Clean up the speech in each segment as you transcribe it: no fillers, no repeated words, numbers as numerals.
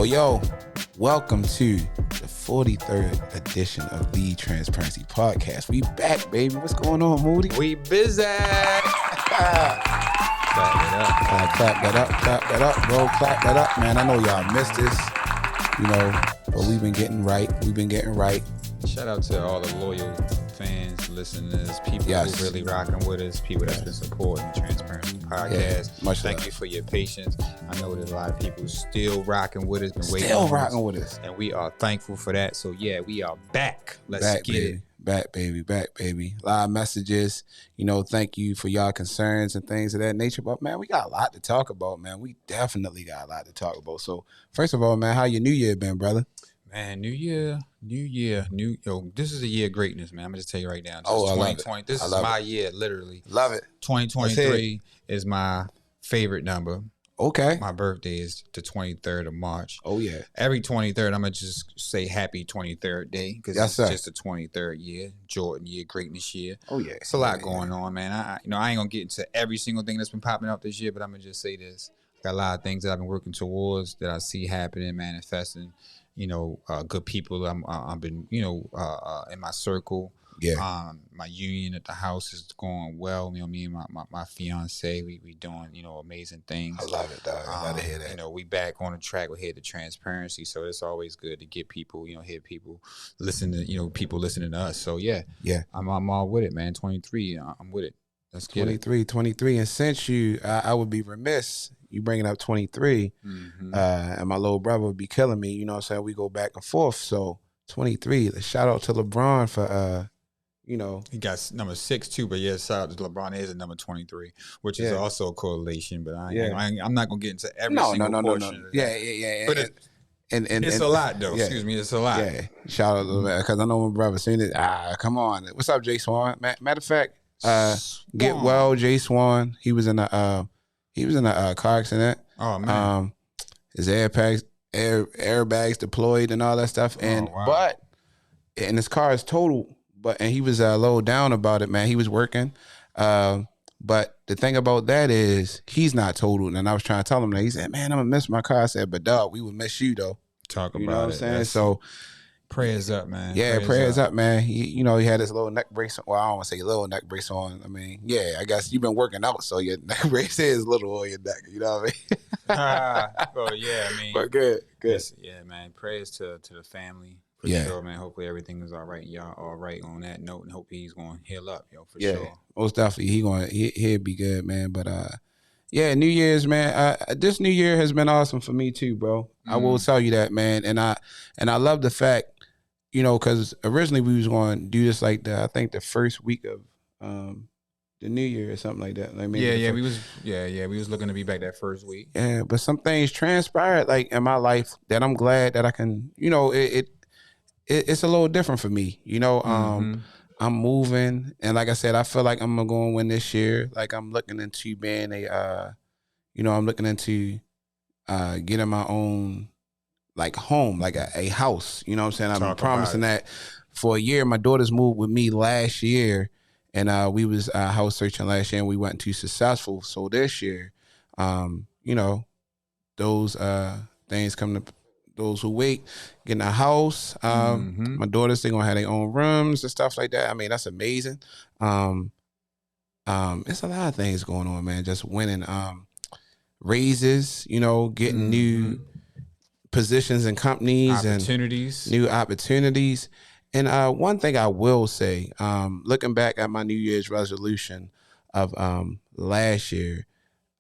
Yo, welcome to the 43rd edition of the Transparency Podcast. We back, baby. What's going on, Moody? We busy. Clap Clap that up, bro. Clap that up, man. I know y'all missed this, but we've been getting right. Shout out to all the loyal fans, listeners, people who really rocking with us, people that's been supporting the Transparens Podcast. Yeah, Thank you for your patience. I know there's a lot of people still rocking with us, still rocking with us, and we are thankful for that. So yeah, we are back. Let's get it. Back, baby. A lot of messages, thank you for y'all concerns and things of that nature. But, man, we got a lot to talk about, man. We definitely got a lot to talk about. So, first of all, man, how your new year been, brother? Man, new year. This is a year of greatness, man. I'm going to just tell you right now. I love it. This is my year, literally. Love it. 2023 is my favorite number. Okay. My birthday is the 23rd of March. Oh, yeah. Every 23rd, I'm going to just say happy 23rd day because it's just the 23rd year, Jordan year, greatness year. Oh, yeah. It's a lot going on, man. I ain't going to get into every single thing that's been popping up this year, but I'm going to just say this. Got a lot of things that I've been working towards that I see happening, manifesting. Good people. I've been, in my circle. Yeah. My union at the house is going well. Me and my fiance, we doing, amazing things. I love it, dog. I love to hear that. We back on the track. We're here to transparency. So it's always good to get people, hear people listen to, people listening to us. So yeah. I'm all with it, man. 23, I'm with it. Let's get 23. And since I would be remiss you bringing up 23, and my little brother would be killing me. You know what I'm saying? We go back and forth. So 23. Shout out to LeBron for he got number 6 too, but yeah, shout out to LeBron is at number 23, which is also a correlation. But I'm not gonna get into every single portion. No. Yeah. But it's a lot though. Excuse me, it's a lot. Yeah. Shout out to LeBron because I know my brother seen it. Come on. What's up, Jay Swan? Matter of fact, get well, Jay Swan. He was in a car accident. Oh man. His airbags deployed and all that stuff. And but his car is totaled. And he was a little down about it, man. He was working. But the thing about that is he's not totaled. And I was trying to tell him that. He said, man, I'm going to miss my car. I said, but dog, we would miss you, though. Talk about it. You know what I'm saying? So prayers up, man. Yeah, prayers up, man. He had his little neck brace on. Well, I don't want to say little neck brace on. I mean, I guess you've been working out, so your neck brace is little on your neck. You know what I mean? Well, yeah, I mean. But good. Yeah, man. Prayers to the family. For sure, man. Hopefully everything is all right. Y'all all right on that note, and hope he's going to heal up, for sure. Most definitely. He'll be good, man. But New Year's, man. This New Year has been awesome for me too, bro. I will tell you that, man. And I love the fact, because originally we was going to do this like the first week of the New Year or something like that. Like maybe we was looking to be back that first week. Yeah, but some things transpired like in my life that I'm glad that I can, it's a little different for me, I'm moving, and like I said, I feel like I'm gonna go and win this year. Like I'm looking into being I'm looking into getting my own like home, like a house. You know what I'm saying? I've been promising that for a year. My daughters moved with me last year, and we was house searching last year, and we weren't too successful. So this year, those things come to those who wait, getting a house. My daughters, they're gonna have their own rooms and stuff like that. I mean, that's amazing. It's a lot of things going on, man. Just winning raises, getting new positions in companies opportunities. And new opportunities. And one thing I will say, looking back at my New Year's resolution of last year,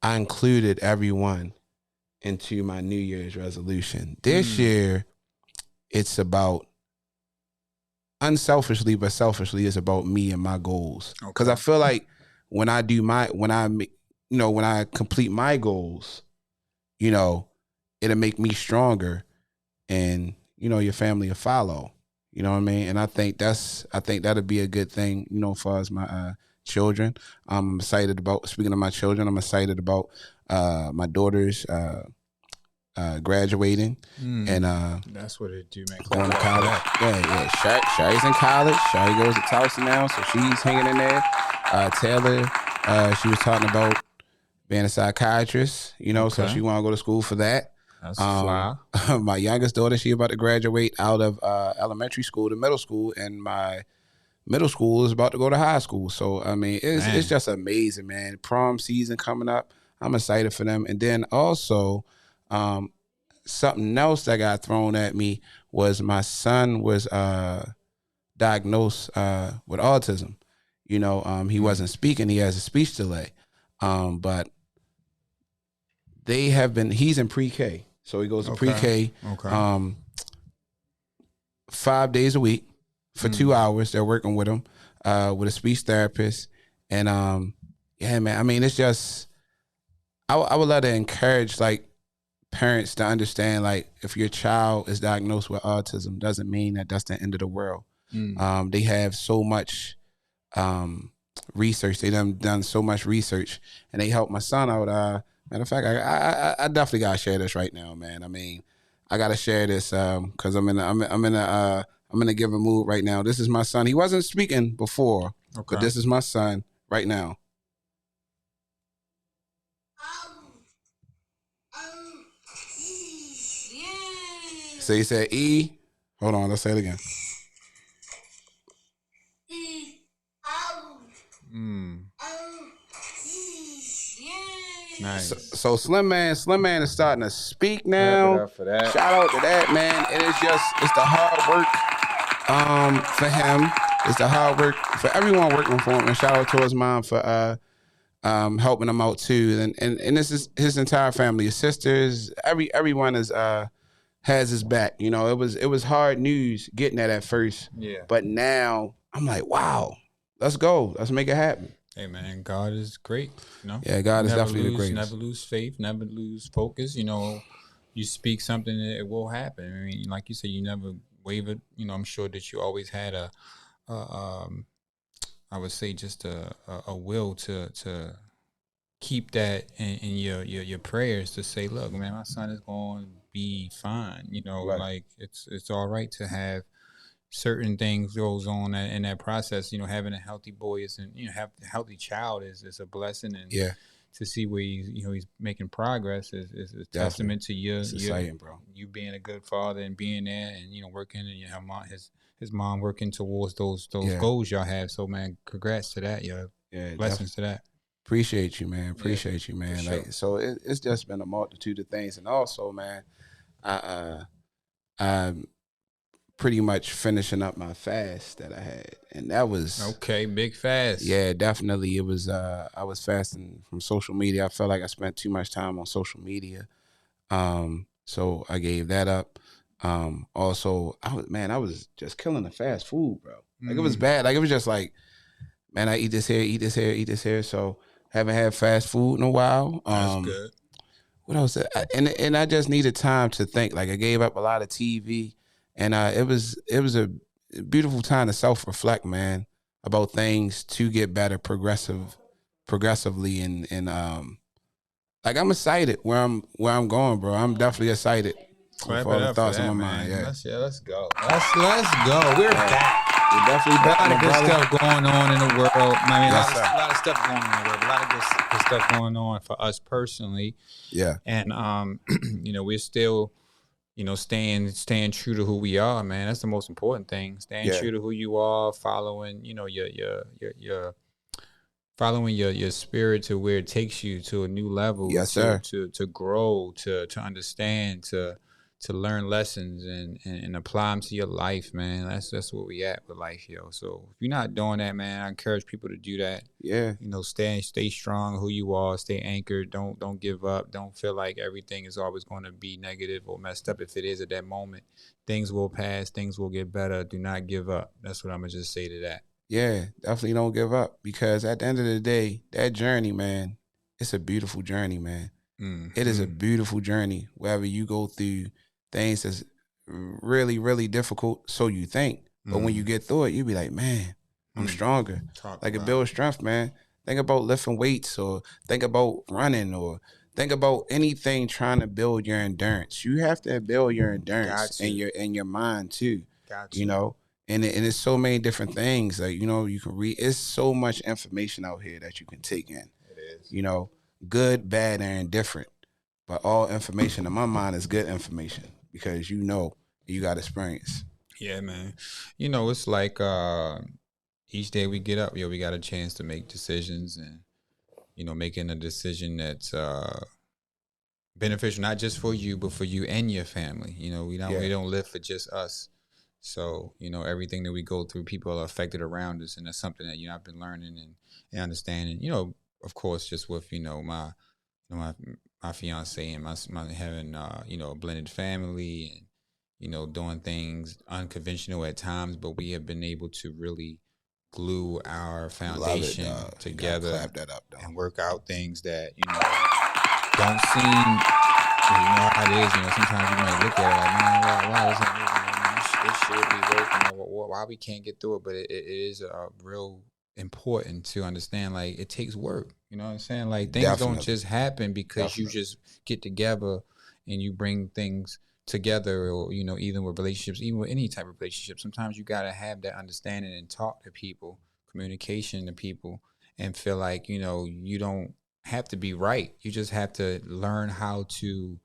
I included everyone into my New Year's resolution. This year, it's about unselfishly, but selfishly, it's about me and my goals. Because I feel like when I complete my goals, it'll make me stronger, and your family will follow. You know what I mean? And I think that'll be a good thing, for us, my children. I'm excited about, speaking of my children, I'm excited about my daughters graduating, and that's what it do, man. Going to college. Yeah. Shari's in college. Shari goes to Towson now, so she's hanging in there. Taylor, she was talking about being a psychiatrist, so she want to go to school for that. That's fly. My youngest daughter, she about to graduate out of elementary school to middle school, and my middle school is about to go to high school. So, I mean, it's just amazing, man. Prom season coming up. I'm excited for them. And then also, something else that got thrown at me was my son was diagnosed with autism. He wasn't speaking. He has a speech delay. But he's in pre-K. So he goes to pre-K 5 days a week for 2 hours. They're working with him with a speech therapist. And yeah, man, I mean, it's just, I would love to encourage like parents to understand, like, if your child is diagnosed with autism, doesn't mean that that's the end of the world. They have so much research. They done so much research, and they help my son out. Matter of fact, I definitely gotta share this right now, man. I mean, I gotta share this because I'm in a giving mood right now. This is my son. He wasn't speaking before, but this is my son right now. So he said E. Hold on, let's say it again. Nice. So Slim Man is starting to speak now. Wrap it up for that. Shout out to that, man. And it's the hard work for him. It's the hard work for everyone working for him. And shout out to his mom for helping him out too. And this is his entire family, his sisters, everyone has his back. It was hard news getting that at first. Yeah. But now I'm like, wow, let's go. Let's make it happen. Hey man, God is great. Yeah, God is definitely the greatest. Never lose faith, never lose focus. You speak something, it will happen. I mean, like you said, you never wavered. I'm sure that you always had I would say just a will to keep that in your prayers, to say, look, man, my son is going to be fine. Right. Like it's all right to have certain things goes on in that process. Having a healthy boy have a healthy child is a blessing, and to see where he's making progress is a testament to exciting, bro. You being a good father and being there and working, and his mom working towards those goals y'all have. So man, congrats to that, blessings to that. Appreciate you, man. Appreciate you, man. Sure. Like, so it's just been a multitude of things, and also, man, I'm pretty much finishing up my fast that I had, and that was big fast. Yeah, definitely. It was. I was fasting from social media. I felt like I spent too much time on social media, so I gave that up. Also, I was just killing the fast food, bro. Like, it was bad. Like, it was just like, man, I eat this here, eat this here, eat this here. So haven't had fast food in a while. That's good. What else? And I just needed time to think. Like, I gave up a lot of TV. And it was a beautiful time to self-reflect, man, about things to get better progressively, and like, I'm excited where I'm going, bro. I'm definitely excited for all the thoughts in my mind. Yeah, let's go. Let's go. We're back. We're definitely back. A lot of good stuff going on in the world. I mean, Yes, a lot of stuff going on in the world. A lot of good stuff going on for us personally. Yeah, and we're still, staying true to who we are, man. That's the most important thing. Staying true to who you are, following, your following your spirit to where it takes you to a new level. Yes, sir. To grow, to understand, to learn lessons and apply them to your life, man. That's where we at with life, yo. So if you're not doing that, man, I encourage people to do that. Yeah. Stay strong who you are, stay anchored, don't give up, don't feel like everything is always going to be negative or messed up. If it is at that moment, things will pass, things will get better. Do not give up. That's what I'm gonna just say to that. Yeah, definitely don't give up, because at the end of the day, that journey, man, it's a beautiful journey, man. It is a beautiful journey. Wherever you go through things that's really, really difficult, so you think. But when you get through it, you be like, man, I'm stronger. Like it builds strength, man. Think about lifting weights, or think about running, or think about anything trying to build your endurance. You have to build your endurance in your mind too. You know, and it's so many different things. Like, you know, you can read. It's so much information out here that you can take in. It is. You know, good, bad, and indifferent. But all information in my mind is good information, because you know you got experience. Yeah, man. You know, it's like each day we get up, we got a chance to make decisions, and you know, making a decision that's beneficial not just for you, but for you and your family. You know, we don't live for just us. So, you know, everything that we go through, people are affected around us, and that's something that, you know, I've been learning and understanding. You know, of course, just with, you know, my fiance and my having you know, a blended family, and you know, doing things unconventional at times, but we have been able to really glue our foundation together clap that up, and work out things that, you know, don't seem, you know how it is, you know, sometimes you might look at it like, man, why isn't it should be working, or why we can't get through it, but it is real important to understand, like, it takes work, you know what I'm saying? Like, things don't just happen because you just get together and you bring things together, or, you know, even with relationships, even with any type of relationship, sometimes you got to have that understanding and talk to people, communication to people, and feel like, you know, you don't have to be right. You just have to learn how to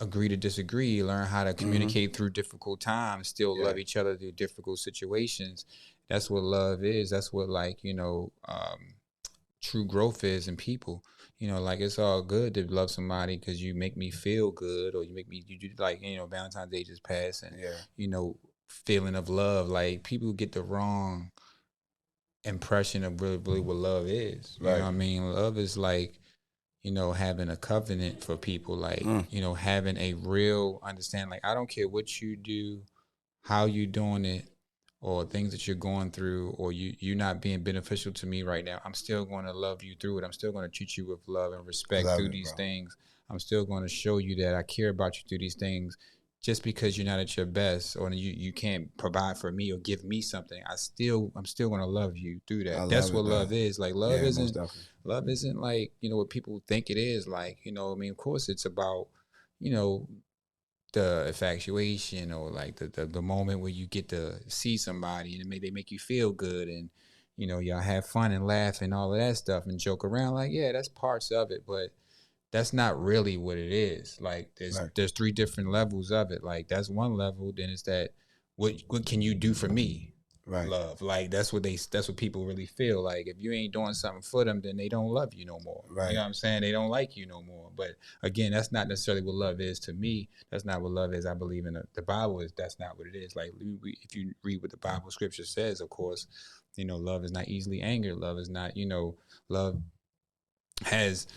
agree to disagree, learn how to communicate through difficult times, still love each other through difficult situations. That's what love is. That's what, like, you know, true growth is in people. You know, like, it's all good to love somebody because you make me feel good, or you do, like, you know, Valentine's Day just passed, and you know, feeling of love. Like, people get the wrong impression of really what love is. You know what I mean? Love is like, you know, having a covenant for people, like, you know, having a real understanding. Like, I don't care what you do, how you doing it, or things that you're going through, or you're not being beneficial to me right now, I'm still going to love you through it. I'm still going to treat you with love and respect through these things. I'm still going to show you that I care about you through these things. Just because you're not at your best, or you can't provide for me or give me something, I'm still going to love you through that. That's what love is. Like, love isn't like, you know, what people think it is. Like, you know, I mean, of course it's about, you know, the infatuation, or like the moment where you get to see somebody and they make you feel good, and, you know, y'all have fun and laugh and all of that stuff and joke around. Like, yeah, that's parts of it, but that's not really what it is. Like, there's three different levels of it. Like, that's one level. Then it's that, what can you do for me? Love. Like, that's what people really feel. Like, if you ain't doing something for them, then they don't love you no more. You know what I'm saying? They don't like you no more. But again, that's not necessarily what love is to me. That's not what love is. I believe in the Bible is, that's not what it is. Like, if you read what the Bible scripture says, of course, you know, love is not easily angered. Love is not, you know, love has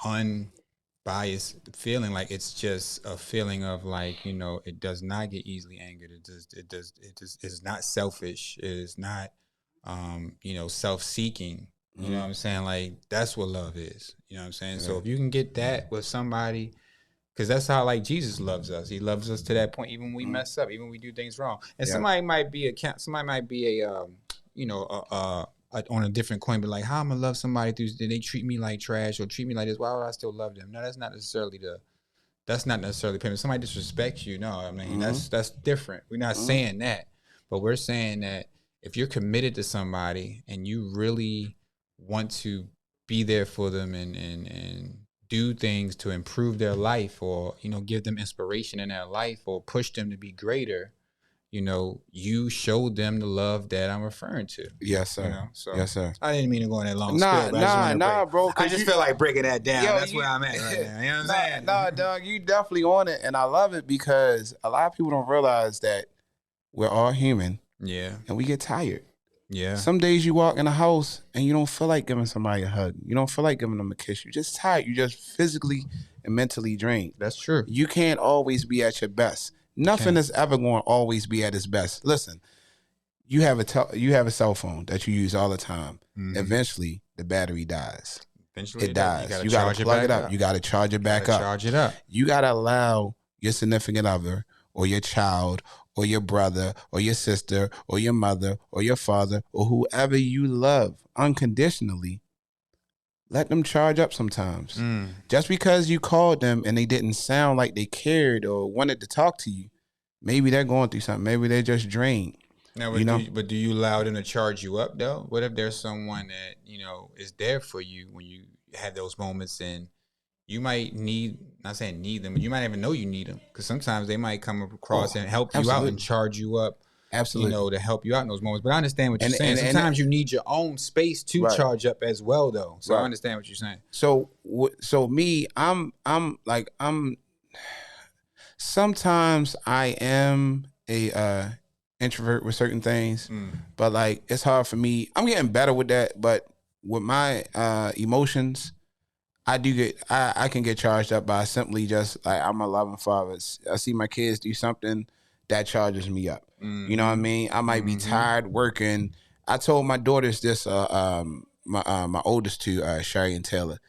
unbiased feeling. Like, it's just a feeling of, like, you know, it does not get easily angered. It's not selfish. It is not you know, self-seeking. You know what I'm saying? Like, that's what love is. You know what I'm saying? So if you can get that with somebody, because that's how, like, Jesus loves us. He loves us to that point, even when we mess up, even when we do things wrong. And somebody might be a you know, on a different coin, but like, how I'm gonna love somebody through, they treat me like trash or treat me like this, why would I still love them? No, that's not necessarily payment. Somebody disrespects you, no, I mean, that's different. We're not saying that, but we're saying that if you're committed to somebody and you really want to be there for them and do things to improve their life, or, you know, give them inspiration in their life, or push them to be greater, you know, you showed them the love that I'm referring to. Yes, sir. You know? So, yes, sir. I didn't mean to go on that long spiel, but bro. I just feel like breaking that down. That's where I'm at right now. You know what I'm saying? Nah, dog, you definitely on it, and I love it, because a lot of people don't realize that we're all human. Yeah. And we get tired. Yeah. Some days you walk in the house and you don't feel like giving somebody a hug. You don't feel like giving them a kiss. You're just tired. You're just physically and mentally drained. That's true. You can't always be at your best. Nothing is ever going to always be at its best. Listen, you have a cell phone that you use all the time. Eventually, the battery dies. Eventually it dies. You got got to to plug it up. You got to charge it back up. Charge it up. You got to allow your significant other or your child or your brother or your sister or your mother or your father or whoever you love unconditionally, let them charge up sometimes. Just because you called them and they didn't sound like they cared or wanted to talk to you, maybe they're going through something. Maybe they're just drained. Now, but do you allow them to charge you up though? What if there's someone that is there for you when you have those moments, and you might not saying need them, but you might even know you need them, because sometimes they might come across and help you out and charge you up. Absolutely. To help you out in those moments. But I understand what you're saying. Sometimes you need your own space to charge up as well, though. So I understand what you're saying. So me, I'm sometimes I am a introvert with certain things, but like it's hard for me. I'm getting better with that, but with my emotions, I can get charged up by simply just like, I'm a loving father. I see my kids do something that charges me up. You know what I mean? I might be tired working. I told my daughters this, my oldest two, Sherry and Taylor.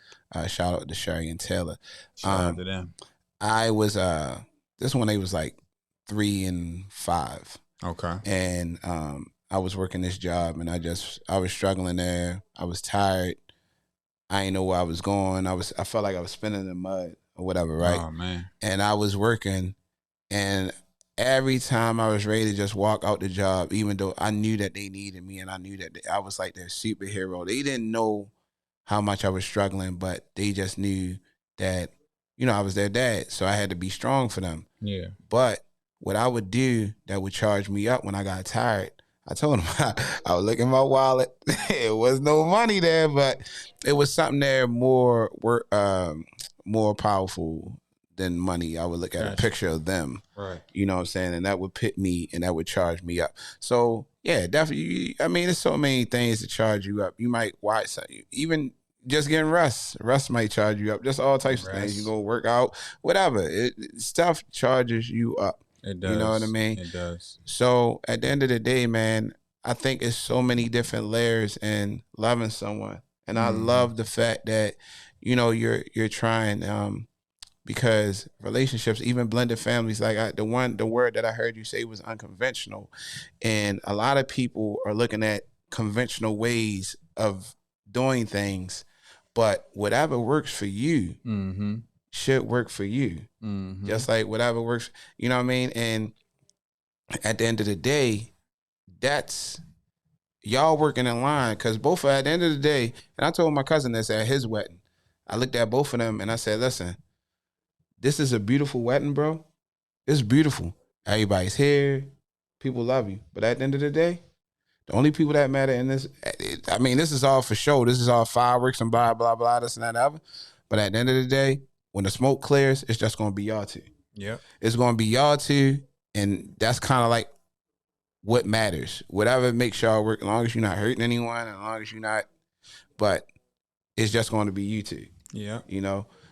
Shout out to Sherry and Taylor. Shout out to them. I was this one, they was like 3 and 5. Okay. And I was working this job, and I was struggling there. I was tired. I didn't know where I was going. I felt like I was spinning in the mud or whatever, right? Oh man. And I was working, and every time I was ready to just walk out the job, even though I knew that they needed me and I knew that I was like their superhero, they didn't know how much I was struggling, but they just knew that, I was their dad. So I had to be strong for them. Yeah. But what I would do that would charge me up when I got tired, I told them I would look in my wallet. It was no money there, but it was something there more powerful than money. I would look at a picture of them. Right. You know what I'm saying? And that would pit me and that would charge me up. So yeah, definitely. I mean, there's so many things to charge you up. You might watch something, even just getting rest. Rest might charge you up. Just all types of things. You go work out, whatever. Stuff charges you up. It does. You know what I mean? It does. So at the end of the day, man, I think it's so many different layers in loving someone. And I love the fact that, you're trying, because relationships, even blended families, like the word that I heard you say was unconventional. And a lot of people are looking at conventional ways of doing things, but whatever works for you should work for you. Just like whatever works, you know what I mean? And at the end of the day, that's y'all working in line, because both at the end of the day, and I told my cousin this at his wedding, I looked at both of them and I said, listen, this is a beautiful wedding, bro. It's beautiful. Everybody's here. People love you. But at the end of the day, the only people that matter in this, I mean, this is all for show. This is all fireworks and blah, blah, blah, this and that and other. But at the end of the day, when the smoke clears, it's just going to be y'all two. Yep. It's going to be y'all two, and that's kind of like what matters. Whatever makes y'all work, as long as you're not hurting anyone, as long as you're not, but it's just going to be you two. Yeah.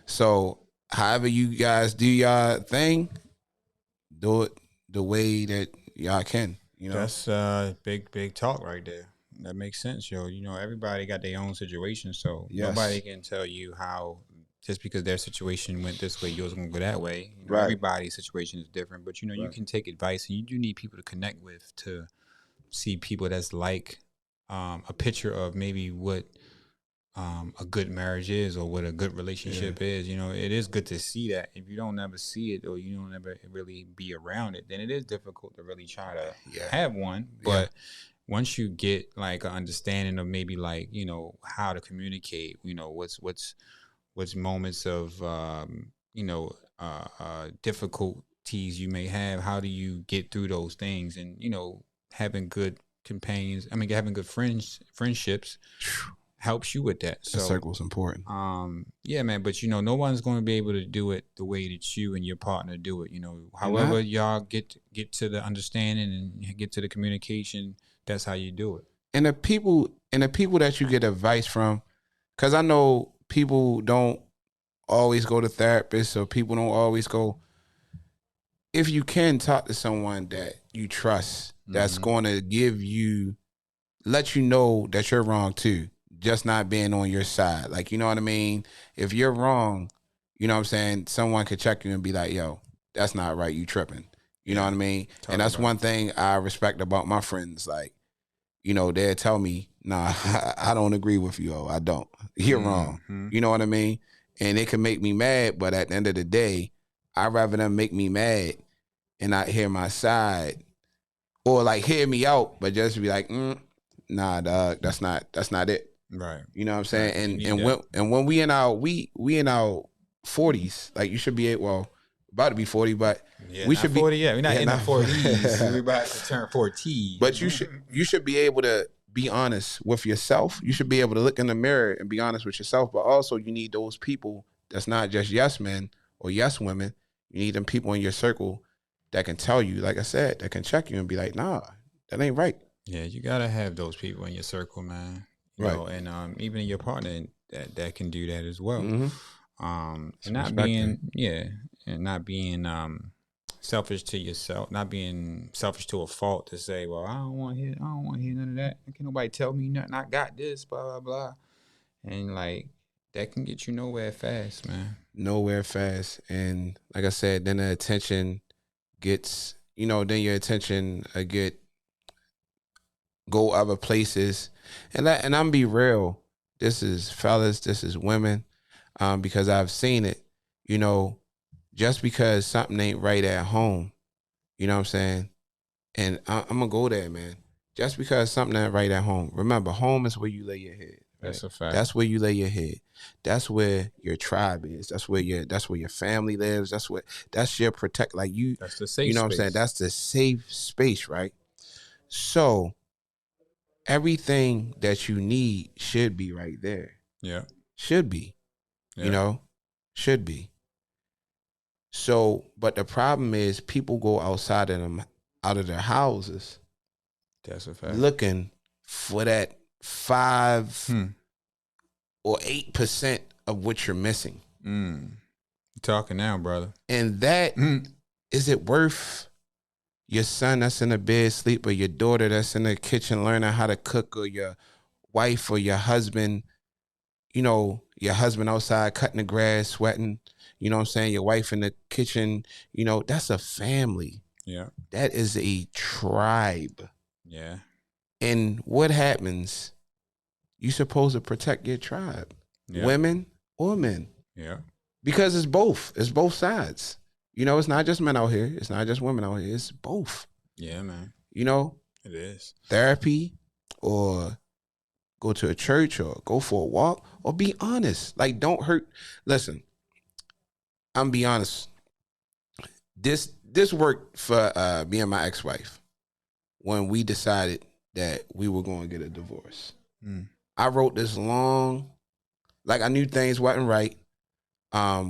So however you guys do y'all thing, do it the way that y'all can. That's big talk right there. That makes sense, yo. Everybody got their own situation, so nobody can tell you how, just because their situation went this way, yours gonna go that way. Right. Everybody's situation is different, but you can take advice, and you do need people to connect with, to see people that's like a picture of maybe what a good marriage is, or what a good relationship is. It is good to see that. If you don't ever see it, or you don't ever really be around it, then it is difficult to really try to have one. But once you get like an understanding of maybe like, how to communicate, what's moments of, difficulties you may have, how do you get through those things, and, having good companions, having good friendships helps you with that. So the circle's important. Yeah, man. But no one's going to be able to do it the way that you and your partner do it. However y'all get to the understanding and get to the communication, that's how you do it. And the people that you get advice from, because I know people don't always go to therapists, or people don't always go. If you can talk to someone that you trust, that's going to let you know that you're wrong too. just not being on your side. Like, you know what I mean? If you're wrong, you know what I'm saying? Someone could check you and be like, yo, that's not right. You tripping. You know what I mean? And that's one thing I respect about my friends. Like, you know, they'll tell me, nah, I don't agree with you. Oh, I don't. You're wrong. You know what I mean? And it can make me mad, but at the end of the day, I'd rather them make me mad and not hear my side, or like hear me out, but just be like, nah, dog, that's not it. Right. You know what I'm saying? Right. And when we in our 40s, like you should be about to be 40, but we should 40 be. Yeah, we're not in the 40s. We're about to turn 40. But you should be able to be honest with yourself. You should be able to look in the mirror and be honest with yourself. But also, you need those people that's not just yes men or yes women. You need them people in your circle that can tell you, like I said, that can check you and be like, nah, that ain't right. Yeah, you gotta have those people in your circle, man. You know, and even in your partner that can do that as well. And not being selfish to yourself, not being selfish to a fault to say, well, I don't want to hear none of that. Can nobody tell me nothing? I got this, blah blah blah. And like that can get you nowhere fast, man. Nowhere fast. And like I said, then the attention gets, then your attention go other places. And I'm be real. This is fellas, this is women, because I've seen it. Just because something ain't right at home, you know what I'm saying? And I'm going to go there, man. Just because something ain't right at home. Remember, home is where you lay your head. Right? That's a fact. That's where you lay your head. That's where your tribe is. That's where your family lives. That's your protect. Like you, that's the safe you know space. What I'm saying? That's the safe space, right? So everything that you need should be right there. Yeah. Should be. Yeah. Should be. So, but the problem is people go out of their houses. That's a fact. Looking for that 5 or 8% of what you're missing. You're talking now, brother. And that, is it worth your son that's in the bed sleep, or your daughter that's in the kitchen learning how to cook, or your wife or your husband, your husband outside cutting the grass, sweating, you know what I'm saying? Your wife in the kitchen, that's a family. Yeah. That is a tribe. Yeah. And what happens? You're supposed to protect your tribe, women or men. Yeah. Because it's both. It's both sides. It's not just men out here. It's not just women out here. It's both. Yeah, man. It is. Therapy, or go to a church, or go for a walk, or be honest. Like, don't hurt. Listen, I'm be honest. This worked for me and my ex-wife when we decided that we were going to get a divorce. I wrote this long, like I knew things wasn't right.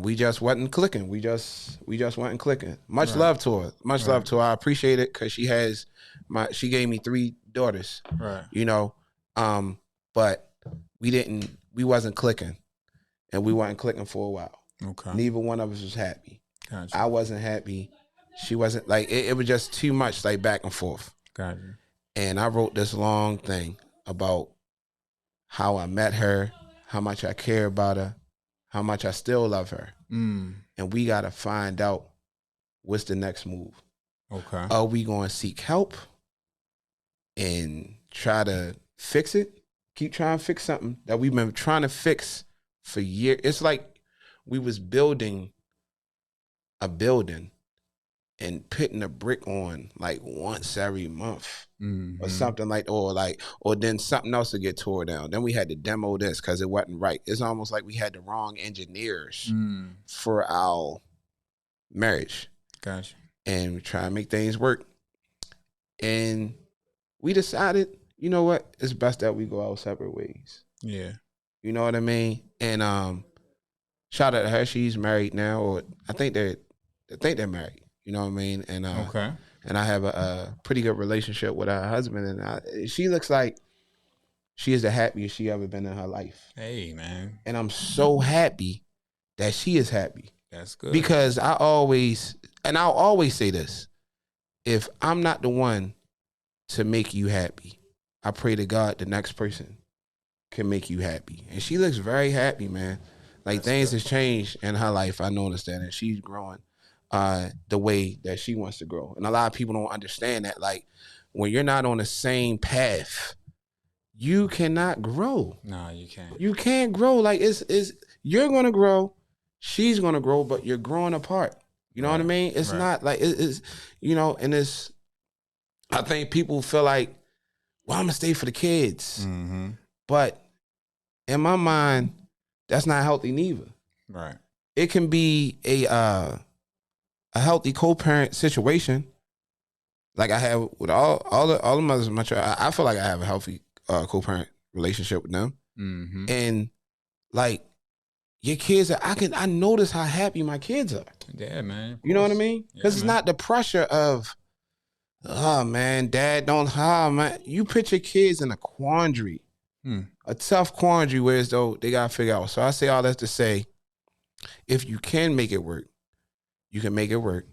We just wasn't clicking. We just wasn't clicking. Much love to her. Much love to her. I appreciate it because she gave me 3 daughters. Right. But we wasn't clicking, and we weren't clicking for a while. Okay. Neither one of us was happy. Gotcha. I wasn't happy. She wasn't, like, it was just too much, like, back and forth. Gotcha. And I wrote this long thing about how I met her, how much I care about her, how much I still love her. And we got to find out what's the next move. Okay. Are we going to seek help and try to fix it? Keep trying to fix something that we've been trying to fix for years. It's like we was building a building and putting a brick on like once every month, or something like, or then something else to get tore down. Then we had to demo this because it wasn't right. It's almost like we had the wrong engineers for our marriage. Gotcha. And we try to make things work. And we decided, you know what? It's best that we go our separate ways. Yeah. You know what I mean? And shout out to her. She's married now, or I think they're married. You know what I mean? And okay. And I have a pretty good relationship with her husband, and she looks like she is the happiest she ever been in her life. Hey, man. And I'm so happy that she is happy. That's good. Because I'll always say this: if I'm not the one to make you happy, I pray to God the next person can make you happy. And she looks very happy, man. Like things has changed in her life. I noticed that, and she's growing the way that she wants to grow. And a lot of people don't understand that. Like when you're not on the same path, you cannot grow. No, you can't. You can't grow. Like it's you're gonna grow, she's gonna grow, but you're growing apart. You know what I mean? It's not like it's and it's. I think people feel like, well, I'm gonna stay for the kids, but in my mind, that's not healthy neither. Right. It can be a healthy co-parent situation, like I have with all the mothers of my child. I feel like I have a healthy co-parent relationship with them, and like your kids are. I notice how happy my kids are. Yeah, man. You know what I mean? Because it's not the pressure of, oh man, dad don't. Oh man, you put your kids in a quandary, a tough quandary, where as though they gotta figure out. So I say all that to say, if you can make it work, you can make it work.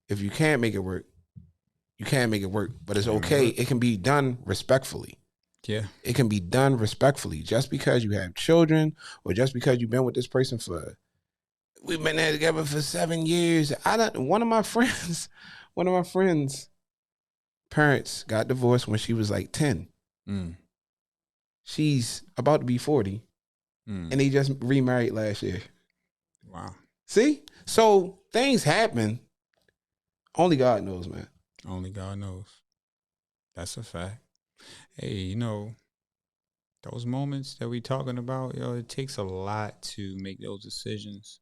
If you can't make it work, you can't make it work. But it's okay. It can be done respectfully. Yeah. It can be done respectfully. Just because you have children or just because you've been with this person we've been there together for 7 years. One of my friends' parents got divorced when she was like 10. She's about to be 40. And they just remarried last year. Wow. See? So things happen. Only God knows, man. Only God knows. That's a fact. Hey, those moments that we talking about, it takes a lot to make those decisions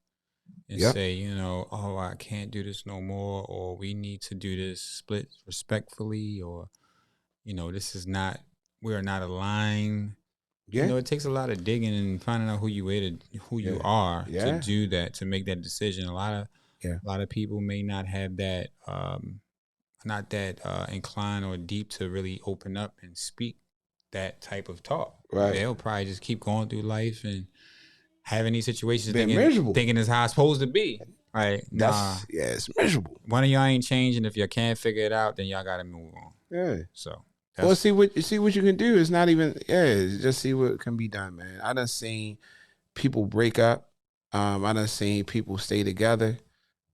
and say, oh, I can't do this no more, or we need to do this split respectfully, or, we are not aligned. Yeah. It takes a lot of digging and finding out who you are to do that, to make that decision. A lot of people may not have that, not that inclined or deep to really open up and speak that type of talk. Right. They'll probably just keep going through life and having these situations thinking it's how it's supposed to be. Right. It's miserable. One of y'all ain't changing. If y'all can't figure it out, then y'all gotta move on. Yeah. So see what you can do. It's not even just see what can be done, man. I done seen people break up. I done seen people stay together.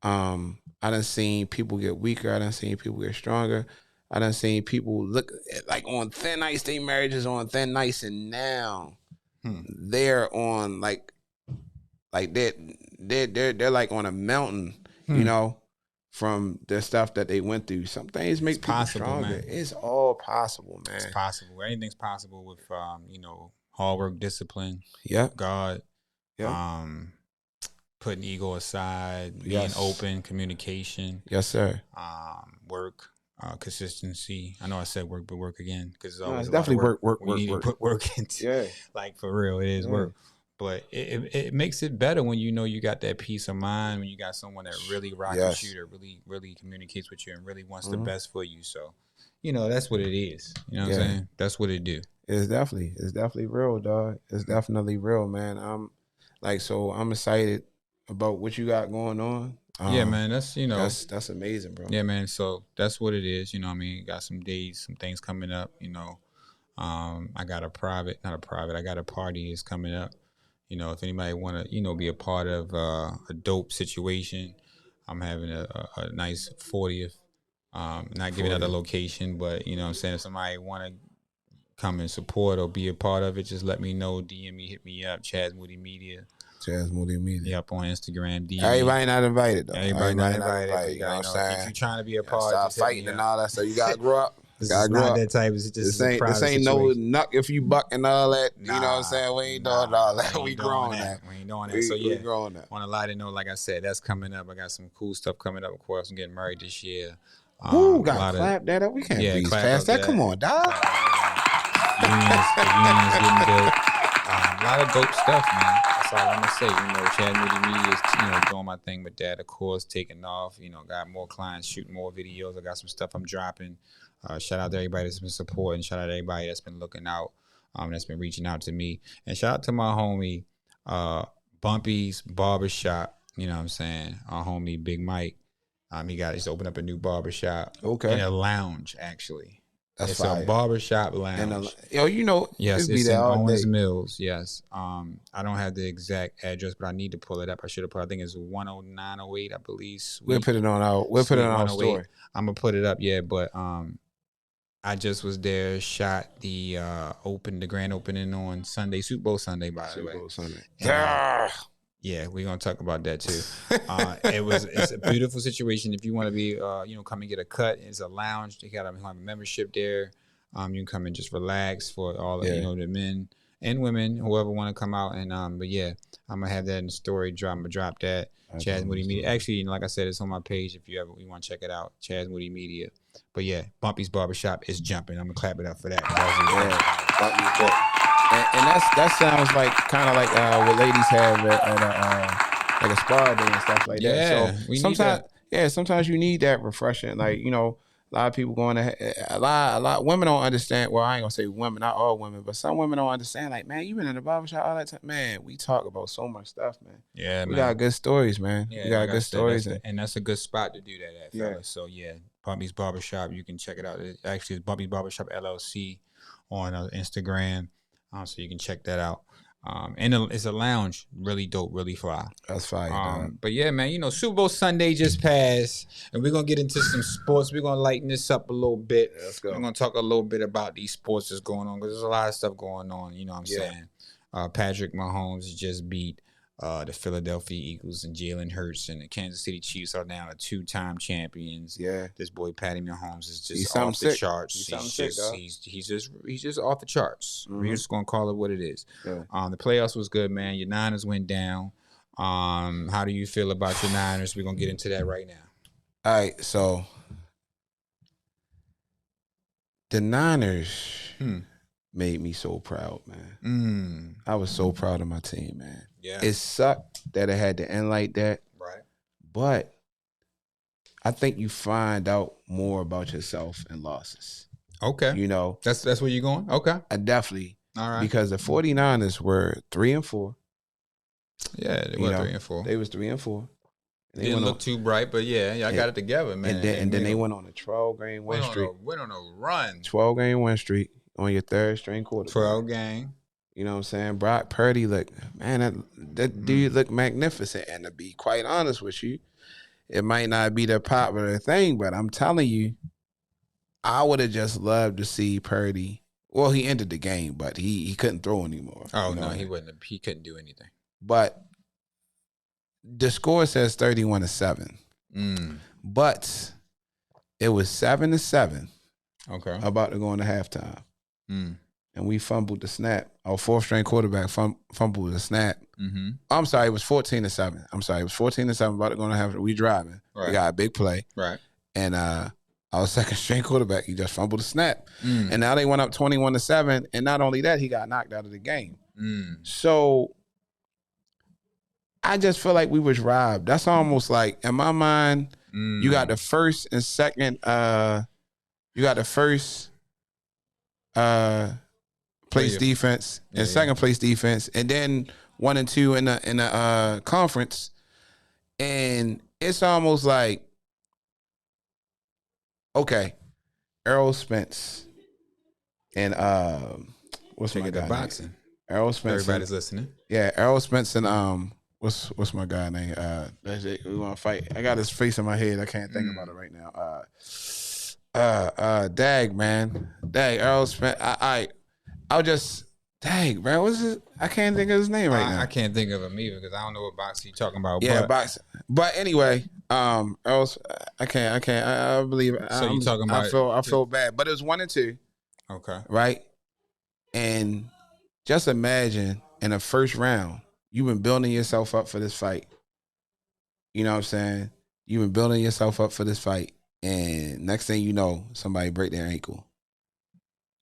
I done seen people get weaker. I done seen people get stronger. I done seen people look like on thin ice. Their marriages on thin ice, and now they're on like they're like on a mountain, from the stuff that they went through. Some things make people stronger. Man. It's all possible, man. It's possible. Anything's possible with hard work, discipline. Yeah, God. Yeah. Putting ego aside, being open, communication. Yes, sir. Work, consistency. I know I said work, but work again, because it's always definitely work. We need to put work into. Yeah, like for real, it is work. But it makes it better when you got that peace of mind, when you got someone that really rocks with you, that really, really communicates with you and really wants the best for you. So, that's what it is. You know what I'm saying? That's what it do. It's definitely real, dog. It's definitely real, man. I'm excited about what you got going on. Yeah, man, that's that's amazing, bro. Yeah, man. So that's what it is. Got some days, some things coming up. I got a party is coming up. If anybody want to, be a part of a dope situation, I'm having a nice 40th. Not giving out the location, but I'm saying, if somebody want to come and support or be a part of it, just let me know. DM me, hit me up. Chaz Moody Media. Chaz Moody Media. Yep, on Instagram. DM Everybody not invited though. Everybody not invited. You know what I'm saying? If you're trying to be a part, stop fighting and all that stuff. You gotta grow up. This is not that type. It's just this ain't no nuck if you buck and all that. You know what I'm saying? We ain't doing all that. We grown that. We ain't doing that. So yeah, we grown that. On a lighter note, like I said, that's coming up. I got some cool stuff coming up. Of course, I'm getting married this year. Gotta clap that up. We can't breeze past that. Come on, dog. Unions getting built. A lot of dope stuff, man. That's all I'm gonna say. Chad Moody Media is doing my thing with that. Of course, taking off. Got more clients, shooting more videos. I got some stuff I'm dropping. Shout out to everybody that's been supporting. Shout out to everybody that's been looking out. That's been reaching out to me. And shout out to my homie, Bumpy's Barbershop. You know what I'm saying? Our homie Big Mike. He's opened up a new barbershop. Okay. In a lounge, actually. It's a barbershop lounge. Yes, it's in Owens Mills. Yes. I don't have the exact address, but I need to pull it up. I should have put. I think it's 10908. I believe. We'll put it on our story. I'm gonna put it up. Yeah, but I just was there. Shot the grand opening on Sunday, Super Bowl Sunday. By the way, Super Bowl Sunday. Yeah, we're gonna talk about that too. It's a beautiful situation. If you want to be, come and get a cut. It's a lounge. They got a membership there. You can come and just relax for all of the men and women, whoever want to come out. And but yeah, I'm gonna have that in the story. I'm gonna drop that. Chaz Moody Media. Actually, like I said, it's on my page. If you want to check it out, Chaz Moody Media. But yeah, Bumpy's Barbershop is jumping. I'm gonna clap it up for that. And that sounds like kind of like what ladies have at like a spa day and stuff like that. So sometimes you need that refreshing. Like, a lot of people going to a lot women don't understand. Well, I ain't gonna say women, not all women, but some women don't understand. Like, man, you been in the barbershop all that time, man. We talk about so much stuff, man. Yeah, we got good stories, man. Yeah, we got good stories, and that's a good spot to do that at, fellas. So yeah, Bumpy's Barbershop. You can check it out. It's Bumpy's Barbershop LLC on Instagram. So you can check that out. And it's a lounge, really dope, really fly. That's fire. But yeah, man, Super Bowl Sunday just passed, and we're gonna get into some sports. We're gonna lighten this up a little bit. Let's go. We're gonna talk a little bit about these sports that's going on, because there's a lot of stuff going on. You know what I'm saying? Patrick Mahomes just beat the Philadelphia Eagles, and Jalen Hurts and the Kansas City Chiefs are now 2-time champions. Yeah, this boy Patty Mahomes is just off the charts. He's just off the charts. Mm-hmm. We're just gonna call it what it is. Yeah. The playoffs was good, man. Your Niners went down. How do you feel about your Niners? We're gonna get into that right now. All right, so the Niners made me so proud, man. I was so proud of my team, man. Yeah. It sucked that it had to end like that. Right. But I think you find out more about yourself in losses. Okay. That's where you're going? Okay. I definitely. All right. Because the 49ers were 3-4. Yeah, they were 3-4. They was 3-4. They didn't look too bright, but I got it together, man. And then they went on a 12-game win streak. Went on a run. 12-game win streak on your third string quarterback. 12-game. You know what I'm saying? Brock Purdy look, man, that dude look magnificent. And to be quite honest with you, it might not be the popular thing, but I'm telling you, I would have just loved to see Purdy. Well, he ended the game, but he couldn't throw anymore. Oh, no, he wouldn't. He couldn't do anything. But the score says 31-7. But it was 7-7. Okay. About to go into halftime. And we fumbled the snap. Our fourth-string quarterback fumbled the snap. Mm-hmm. I'm sorry, it was 14-7. I'm sorry, it was 14-7. About to go into halftime. We driving. Right. We got a big play. Right. And our second-string quarterback, he just fumbled the snap. And now they went up 21-7. And not only that, he got knocked out of the game. So I just feel like we was robbed. That's almost like, in my mind, you got the first and second. You got the first place defense and second place defense, and then 1 and 2 in the conference, and it's almost like, okay, Errol Spence and what's my guy boxing? Errol Spence. Everybody's listening. Yeah, Errol Spence and what's my guy name? That's it. We want to fight. I got his face in my head. I can't think about it right now. Errol Spence. I'll just man, what's it? I can't think of his name right now. I can't think of him either because I don't know what boxing you're talking about. Yeah, boxing. But anyway, Errol, I can't. I believe. So you talking about? I feel bad, but it was 1 and 2. Okay. Right, and just imagine in the first round, you've been building yourself up for this fight. You know what I'm saying? You've been building yourself up for this fight. And next thing you know, somebody break their ankle.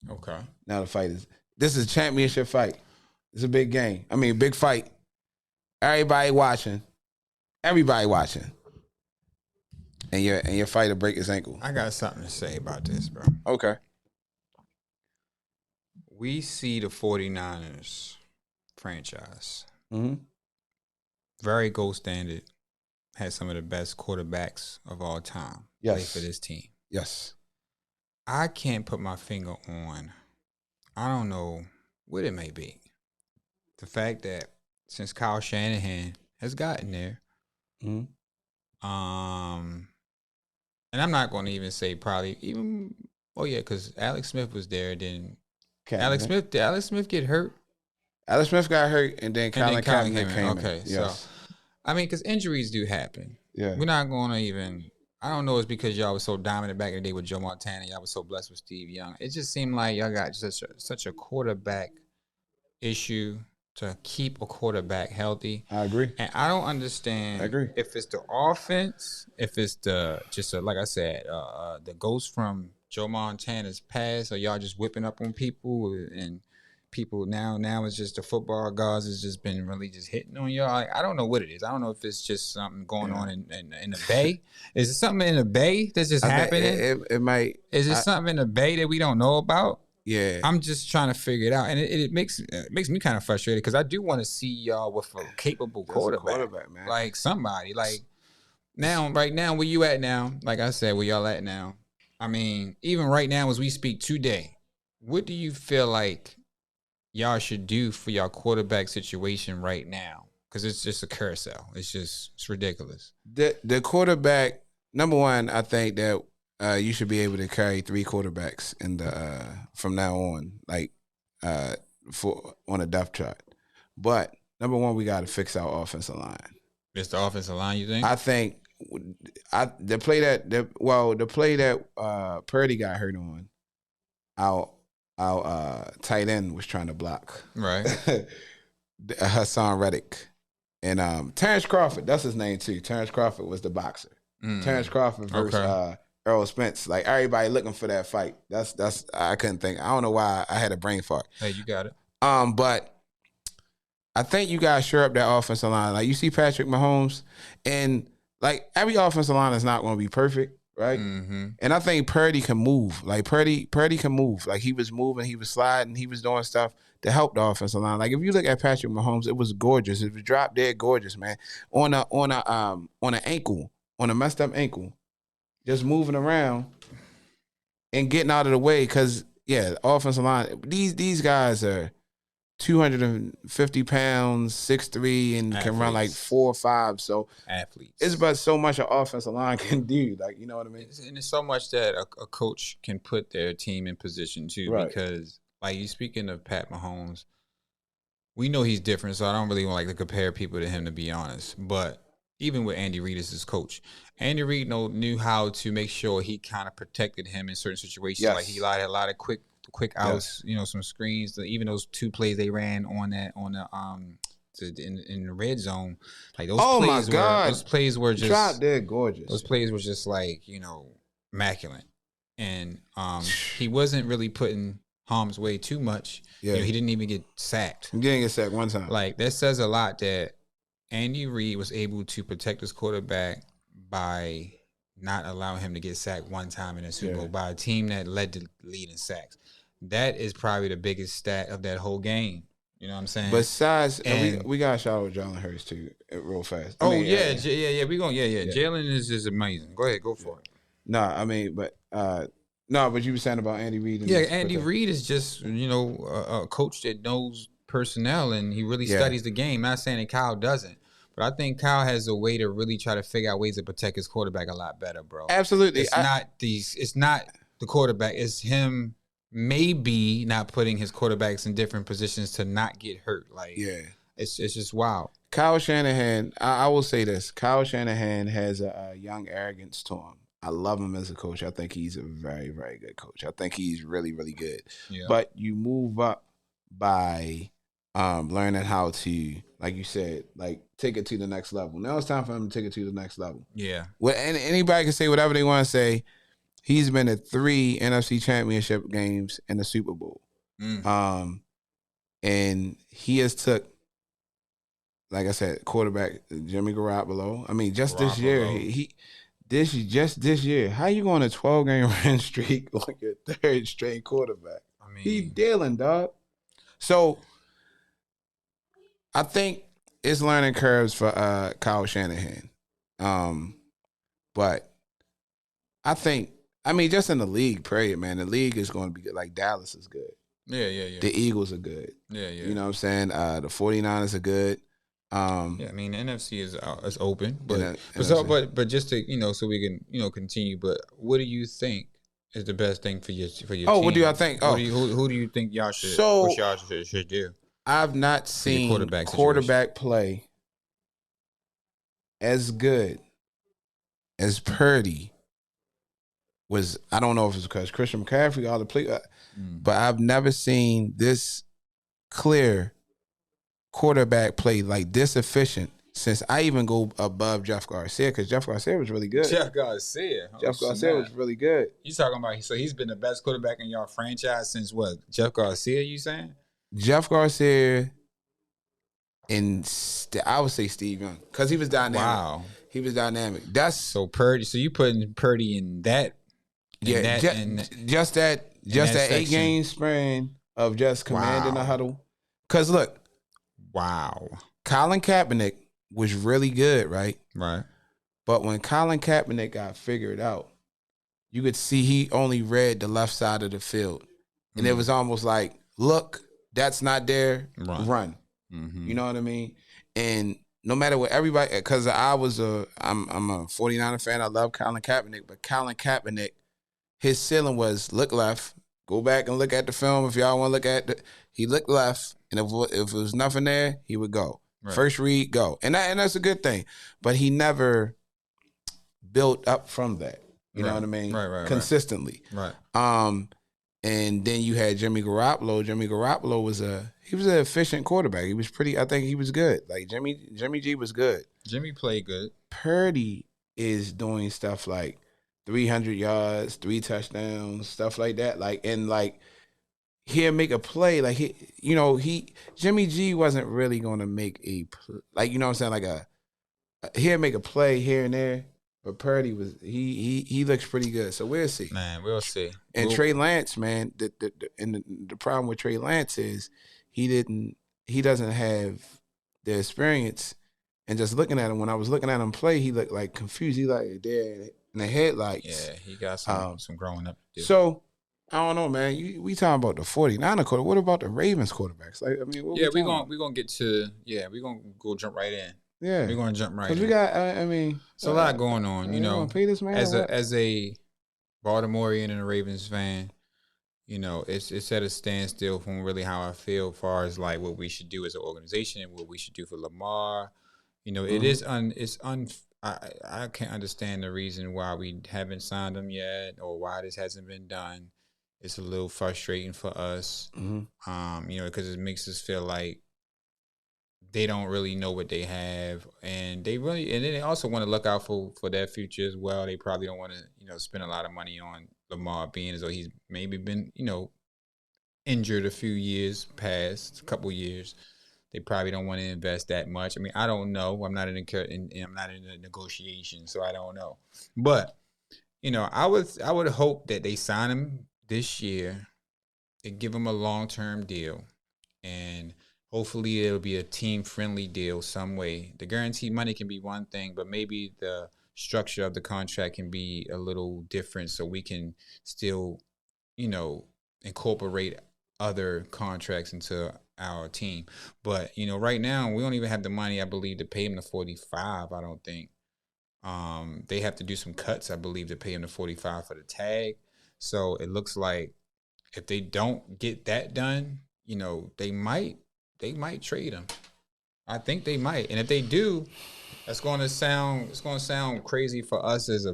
Okay. Now this is a championship fight. It's a big game. I mean, big fight. Everybody watching. And your fighter break his ankle. I got something to say about this, bro. Okay. We see the 49ers franchise. Mm-hmm. Very gold standard. Had some of the best quarterbacks of all time. Yes. Play for this team. Yes. I can't put my finger on. I don't know what it may be. The fact that since Kyle Shanahan has gotten there, and I'm not going to even say probably even. Oh yeah, because Alex Smith was there. Then Alex Smith get hurt? Alex Smith got hurt, and then Colin Kaepernick came in. Okay, yes. So I mean, because injuries do happen. Yeah, we're not going to even. I don't know. It's because y'all was so dominant back in the day with Joe Montana. Y'all was so blessed with Steve Young. It just seemed like y'all got such a quarterback issue to keep a quarterback healthy. I agree, and I don't understand. I agree. If it's the offense, if it's like I said, the ghost from Joe Montana's past, or y'all just whipping up on people and people now it's just the football gods has just been really just hitting on y'all. I don't know what it is. I don't know if it's just something going on in the Bay. Is it something in the Bay that's just happening? It might. Is it something in the Bay that we don't know about? Yeah, I'm just trying to figure it out, and it makes me kind of frustrated because I do want to see y'all with a capable quarterback, man. Like somebody. Like right now, where you at now? Like I said, where y'all at now? I mean, even right now as we speak today, what do you feel like y'all should do for y'all quarterback situation right now? Because it's just a carousel. It's ridiculous. The quarterback, number one, I think that you should be able to carry 3 quarterbacks in the from now on, like on a depth chart. But number one, we got to fix our offensive line. It's the offensive line, you think? I think the play that Purdy got hurt on, our tight end was trying to block. Right. Hassan Reddick. And Terrence Crawford, that's his name too. Terrence Crawford was the boxer. Terrence Crawford versus Earl Spence. Like everybody looking for that fight. That's I couldn't think. I don't know why I had a brain fart. Hey, you got it. But I think you guys shore up that offensive line. Like you see Patrick Mahomes, and like every offensive line is not going to be perfect, right? Mm-hmm. And I think Purdy can move. Like Purdy can move. Like he was moving, he was sliding, he was doing stuff to help the offensive line. Like if you look at Patrick Mahomes, it was gorgeous. It was drop dead gorgeous, man. On an ankle, on a messed up ankle, just moving around and getting out of the way. Because the offensive line, these guys are 250 pounds, 6'3", and can run like 4 or 5. So athletes. It's but so much an offensive line can do. Like, you know what I mean? And it's so much that a coach can put their team in position too. Right. Because like you speaking of Pat Mahomes, we know he's different, so I don't really want to compare people to him, to be honest. But even with Andy Reid as his coach, Andy Reid knew how to make sure he kind of protected him in certain situations. Yes. Like he had a lot of quick outs, some screens. Even those 2 plays they ran in the red zone, like those. Oh plays my God! Those plays were just drop dead gorgeous. Those plays were just like immaculate, and he wasn't really putting harm's way too much. Yeah, he didn't even get sacked. He didn't get sacked one time. Like that says a lot that Andy Reid was able to protect his quarterback by not allowing him to get sacked one time in a Super Bowl by a team that led the lead in sacks. That is probably the biggest stat of that whole game. You know what I'm saying? Besides, we got to shout out Jalen Hurts too, real fast. We going Jalen is just amazing. Go ahead, go for it. But you were saying about Andy Reid. Andy Reid is just a coach that knows personnel and he really studies the game. Not saying that Kyle doesn't, but I think Kyle has a way to really try to figure out ways to protect his quarterback a lot better, bro. Absolutely. It's not the quarterback. It's him maybe not putting his quarterbacks in different positions to not get hurt. Like, it's just wild. Kyle Shanahan, I will say this. Kyle Shanahan has a young arrogance to him. I love him as a coach. I think he's a very, very good coach. I think he's really, really good. Yeah. But you move up by learning how to, like you said, like take it to the next level. Now it's time for him to take it to the next level. Yeah. Well, and anybody can say whatever they want to say. He's been at 3 NFC Championship games and the Super Bowl. And he has took, like I said, quarterback Jimmy Garoppolo. I mean, just this year, this year, how you going a 12-game win streak on your 3rd straight quarterback? I mean, he's dealing, dog. So I think it's learning curves for Kyle Shanahan. But I think I mean, just in the league, period, man. The league is going to be good. Like, Dallas is good. Yeah. The Eagles are good. Yeah. You know what I'm saying? The 49ers are good. Yeah, I mean, the NFC is open, but just to, so we can, continue. But what do you think is the best thing for your team? What do I think? Who do you think y'all should should do? I've not seen quarterback play as good as Purdy was. I don't know if it's because Christian McCaffrey all the play, but I've never seen this clear quarterback play like this efficient since I even go above Jeff Garcia, because Jeff Garcia was really good. Jeff Garcia was really good. You talking about, so he's been the best quarterback in your franchise since what? Jeff Garcia, you saying? Jeff Garcia and I would say Steve Young, because he was dynamic. Wow. He was dynamic. That's so Purdy. So you putting Purdy in that? Just that 8-game span of just commanding the huddle. Because look, wow, Colin Kaepernick was really good, right? Right. But when Colin Kaepernick got figured out, you could see he only read the left side of the field, and it was almost like, look, that's not there. Run. Mm-hmm. You know what I mean? And no matter what everybody, because I'm a 49er fan. I love Colin Kaepernick, but Colin Kaepernick, his ceiling was look left. Go back and look at the film if y'all want to look at it. He looked left, and if it was nothing there, he would go. Right. First read, go. And that's a good thing. But he never built up from that. You know what I mean? Right. Consistently. Right. And then you had Jimmy Garoppolo. Jimmy Garoppolo was an efficient quarterback. He was I think he was good. Like Jimmy G was good. Jimmy played good. Purdy is doing stuff like 300 yards, 3 touchdowns, stuff like that. He'll make a play. Like Jimmy G wasn't really going to make a, like, you know what I'm saying? He'll make a play here and there. But Purdy he looks pretty good, so we'll see. Man, we'll see. And Trey Lance, man, the problem with Trey Lance is he doesn't have the experience. And just looking at him, when I was looking at him play, he looked like confused. He like there in the headlights. Yeah, he got some growing up to do. So I don't know, man. We talking about the 49er quarter. What about the Ravens quarterbacks? Like, I mean, we're gonna get to we're gonna go jump right in. Yeah, we're gonna jump right in. Because we got, I mean, it's a lot going on. You know, pay this man as a Baltimorean and a Ravens fan, it's at a standstill from really how I feel as far as like what we should do as an organization and what we should do for Lamar. It is I can't understand the reason why we haven't signed him yet or why this hasn't been done. It's a little frustrating for us, because it makes us feel like they don't really know what they have, and then they also want to look out for their future as well. They probably don't want to, spend a lot of money on Lamar, being as though he's maybe been, injured a few years past, a couple years. They probably don't want to invest that much. I mean, I don't know. I'm not in a negotiation, so I don't know. But I would hope that they sign him this year and give him a long-term deal, and hopefully it'll be a team-friendly deal some way. The guaranteed money can be one thing, but maybe the structure of the contract can be a little different so we can still, incorporate other contracts into our team. But, right now we don't even have the money, I believe, to pay him the 45, I don't think. They have to do some cuts, I believe, to pay him the 45 for the tag. So it looks like if they don't get that done, they might trade him. I think they might, and if they do, it's going to sound crazy for us as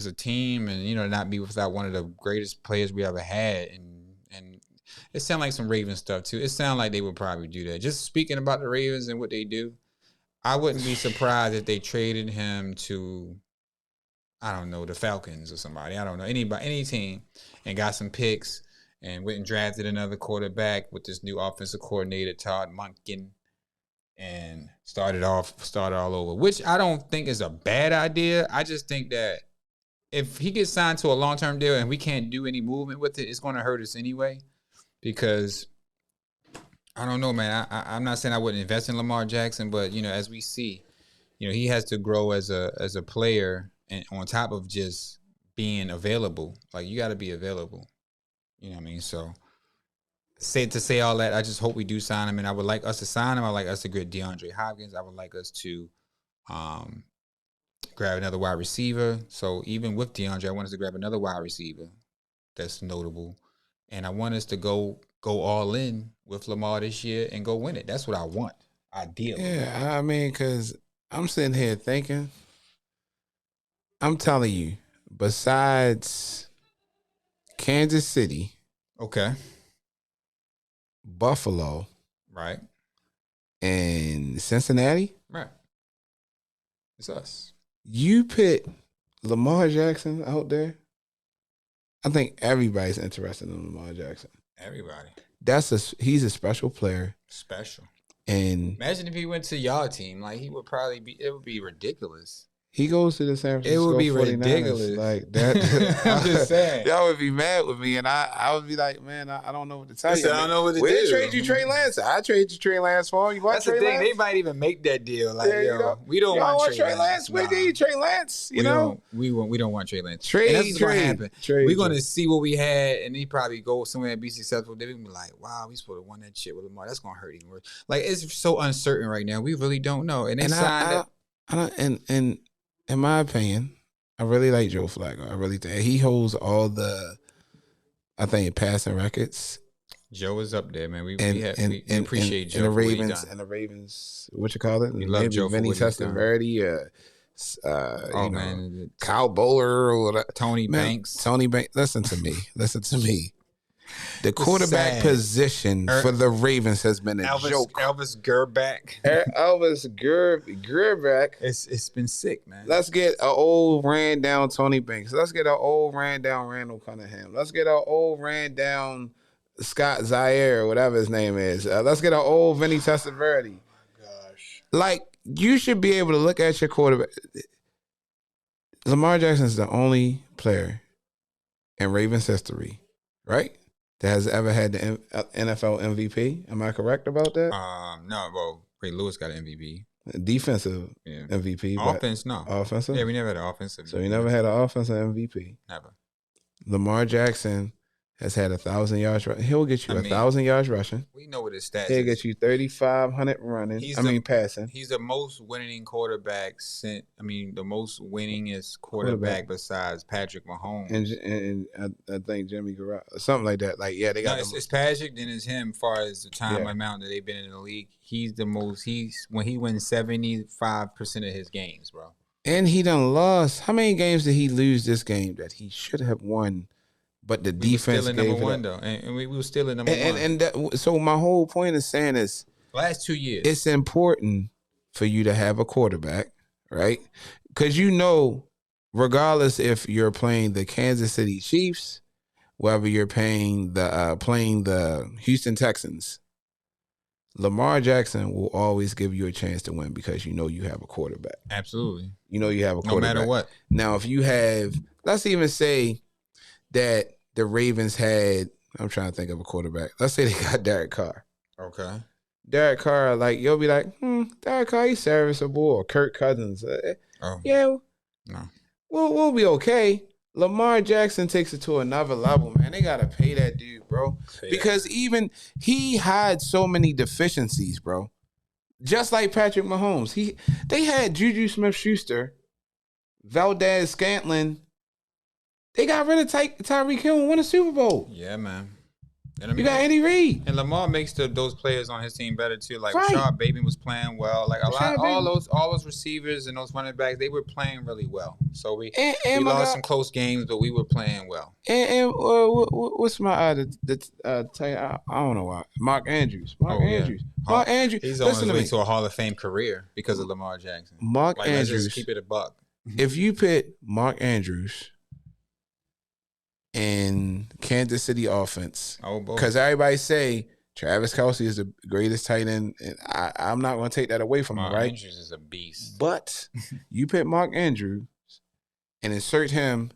a team, and not be without one of the greatest players we ever had, and it sounds like some Ravens stuff too. It sounds like they would probably do that. Just speaking about the Ravens and what they do, I wouldn't be surprised if they traded him to, I don't know, the Falcons or somebody. I don't know, any team, and got some picks. And went and drafted another quarterback with this new offensive coordinator, Todd Monken, and started all over, which I don't think is a bad idea. I just think that if he gets signed to a long-term deal and we can't do any movement with it, it's going to hurt us anyway. Because I don't know, man. I'm not saying I wouldn't invest in Lamar Jackson, but as we see, he has to grow as a player, and on top of just being available. Like, you got to be available. You know what I mean? So, say all that, I just hope we do sign him, and I would like us to sign him. I would like us to get DeAndre Hopkins. I would like us to grab another wide receiver. So even with DeAndre, I want us to grab another wide receiver that's notable, and I want us to go all in with Lamar this year and go win it. That's what I want, ideally. Yeah, I mean, because I'm sitting here thinking, I'm telling you, besides Kansas City, okay, Buffalo, right, and Cincinnati, right, it's us. You put Lamar Jackson out there, I think everybody's interested in Lamar Jackson. Everybody. He's a special player. Special. And imagine if he went to y'all team. Like, he would probably be, it would be ridiculous. He goes to the San Francisco 49ers. It would be ridiculous. Like that. I'm just saying. Y'all would be mad with me, and I would be like, man, I don't know what to tell you. I don't know what to do. We'll trade you Trey Lance. I trade you Trey Lance for him. You want That's Trey the thing. Lance? They might even make that deal. Like, yeah, we don't want Trey Lance. We need Trey Lance. We don't want Trey Lance. Trade. And that's what's gonna happen. We're gonna see what we had, and he probably go somewhere and be successful. They're gonna be like, wow, we supposed to won that shit with Lamar. That's gonna hurt even worse. Like, it's so uncertain right now. We really don't know. And they signed it. In my opinion, I really like Joe Flacco. I really think he holds all the, I think, passing records. Joe is up there, man. We appreciate Joe. And the Ravens, what you call it? We love Joe. Vinny Testaverde, Kyle Bowler or whatever. Tony Banks. Listen to me. The quarterback position for the Ravens has been a joke. Elvis Gerback. Gerback. It's been sick, man. Let's get an old ran down Tony Banks. Let's get an old ran down Randall Cunningham. Let's get an old ran down Scott Zaire, whatever his name is. Let's get an old Vinny Testaverde. Oh my gosh. Like, you should be able to look at your quarterback. Lamar Jackson is the only player in Ravens history, right, that has ever had the NFL MVP. Am I correct about that? No. Well, Ray Lewis got an MVP. Defensive MVP. Offense, no. Offensive? Yeah, we never had an offensive. So you never had an offensive MVP? Never. Lamar Jackson has had 1,000 yards. He'll get you 1,000 yards rushing. We know what his stats He'll get you 3,500 running. Passing. He's the most winning quarterback the most winningest quarterback besides Patrick Mahomes. And I think Jimmy Garoppolo, something like that. Like, yeah, they got. It's Patrick, then it's him. As far as the time amount that they've been in the league, he's the most. When he wins 75% of his games, bro. And he done lost. How many games did he lose this game that he should have won? But the defense still in number one, though. And we were still in number one. So my whole point is saying is, last 2 years, it's important for you to have a quarterback, right? Because regardless if you're playing the Kansas City Chiefs, whether you're playing the Houston Texans, Lamar Jackson will always give you a chance to win because you have a quarterback. Absolutely. You have a quarterback. No matter what. Now, if you have, let's even say that the Ravens had, I'm trying to think of a quarterback. Let's say they got Derek Carr. Okay. Derek Carr, like, you'll be like, Derek Carr, he's serviceable. Or Kirk Cousins. Yeah. No. We'll be okay. Lamar Jackson takes it to another level, man. They got to pay that dude, bro. Because even he had so many deficiencies, bro. Just like Patrick Mahomes. They had Juju Smith-Schuster, Valdez Scantling. They got rid of Tyreek Hill and won a Super Bowl. Yeah, man. You got Andy Reid. And Lamar makes those players on his team better too. Like, Rashad Bateman was playing well. Like, all those receivers and those running backs, they were playing really well. So we lost some close games, but we were playing well. And what's my I don't know why. Mark Andrews. Mark Andrews. He's on his way to a Hall of Fame career because of Lamar Jackson. Andrews. Let's just keep it a buck. If you put Mark Andrews in Kansas City offense, because everybody say Travis Kelce is the greatest tight end, and I'm not going to take that away from him, right? Mark Andrews is a beast. But you put Mark Andrews and insert him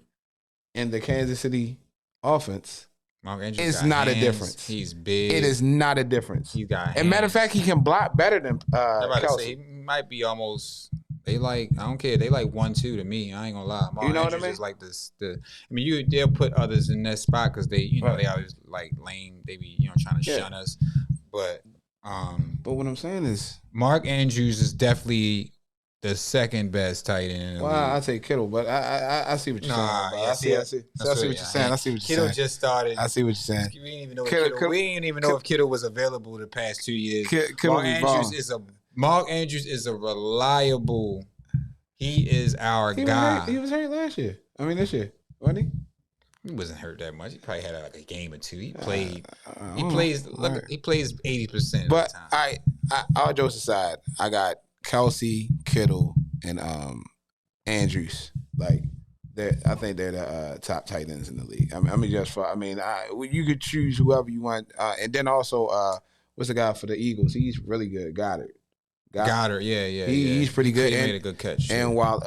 in the Kansas City offense, Mark Andrews it's not a difference. He's big. It is not a difference. He got and matter of fact, he can block better than Kelce. He might be almost They like, I don't care. They like 1-2 to me. I ain't gonna lie. Mark Andrews what I mean? Is like this. I mean, they'll put others in that spot because they, they always like lame. They be, trying to shun us. But what I'm saying is, Mark Andrews is definitely the second best tight end in the league. I say Kittle, but I see what you're saying. I see what you're saying. I see what you're saying. Kittle just started. I see what you're saying. We didn't even know we didn't even know if Kittle was available the past 2 years. Mark Andrews is a reliable. He is our guy. He was hurt last year. I mean, this year, wasn't he? He wasn't hurt that much. He probably had like a game or two. He played. He plays 80% of the time. But all jokes aside, I got Kelsey, Kittle, and Andrews. Like, I think they're the top tight ends in the league. You could choose whoever you want, and then also, what's the guy for the Eagles? He's really good. Goddard, yeah. He's pretty good. He made a good catch. And hold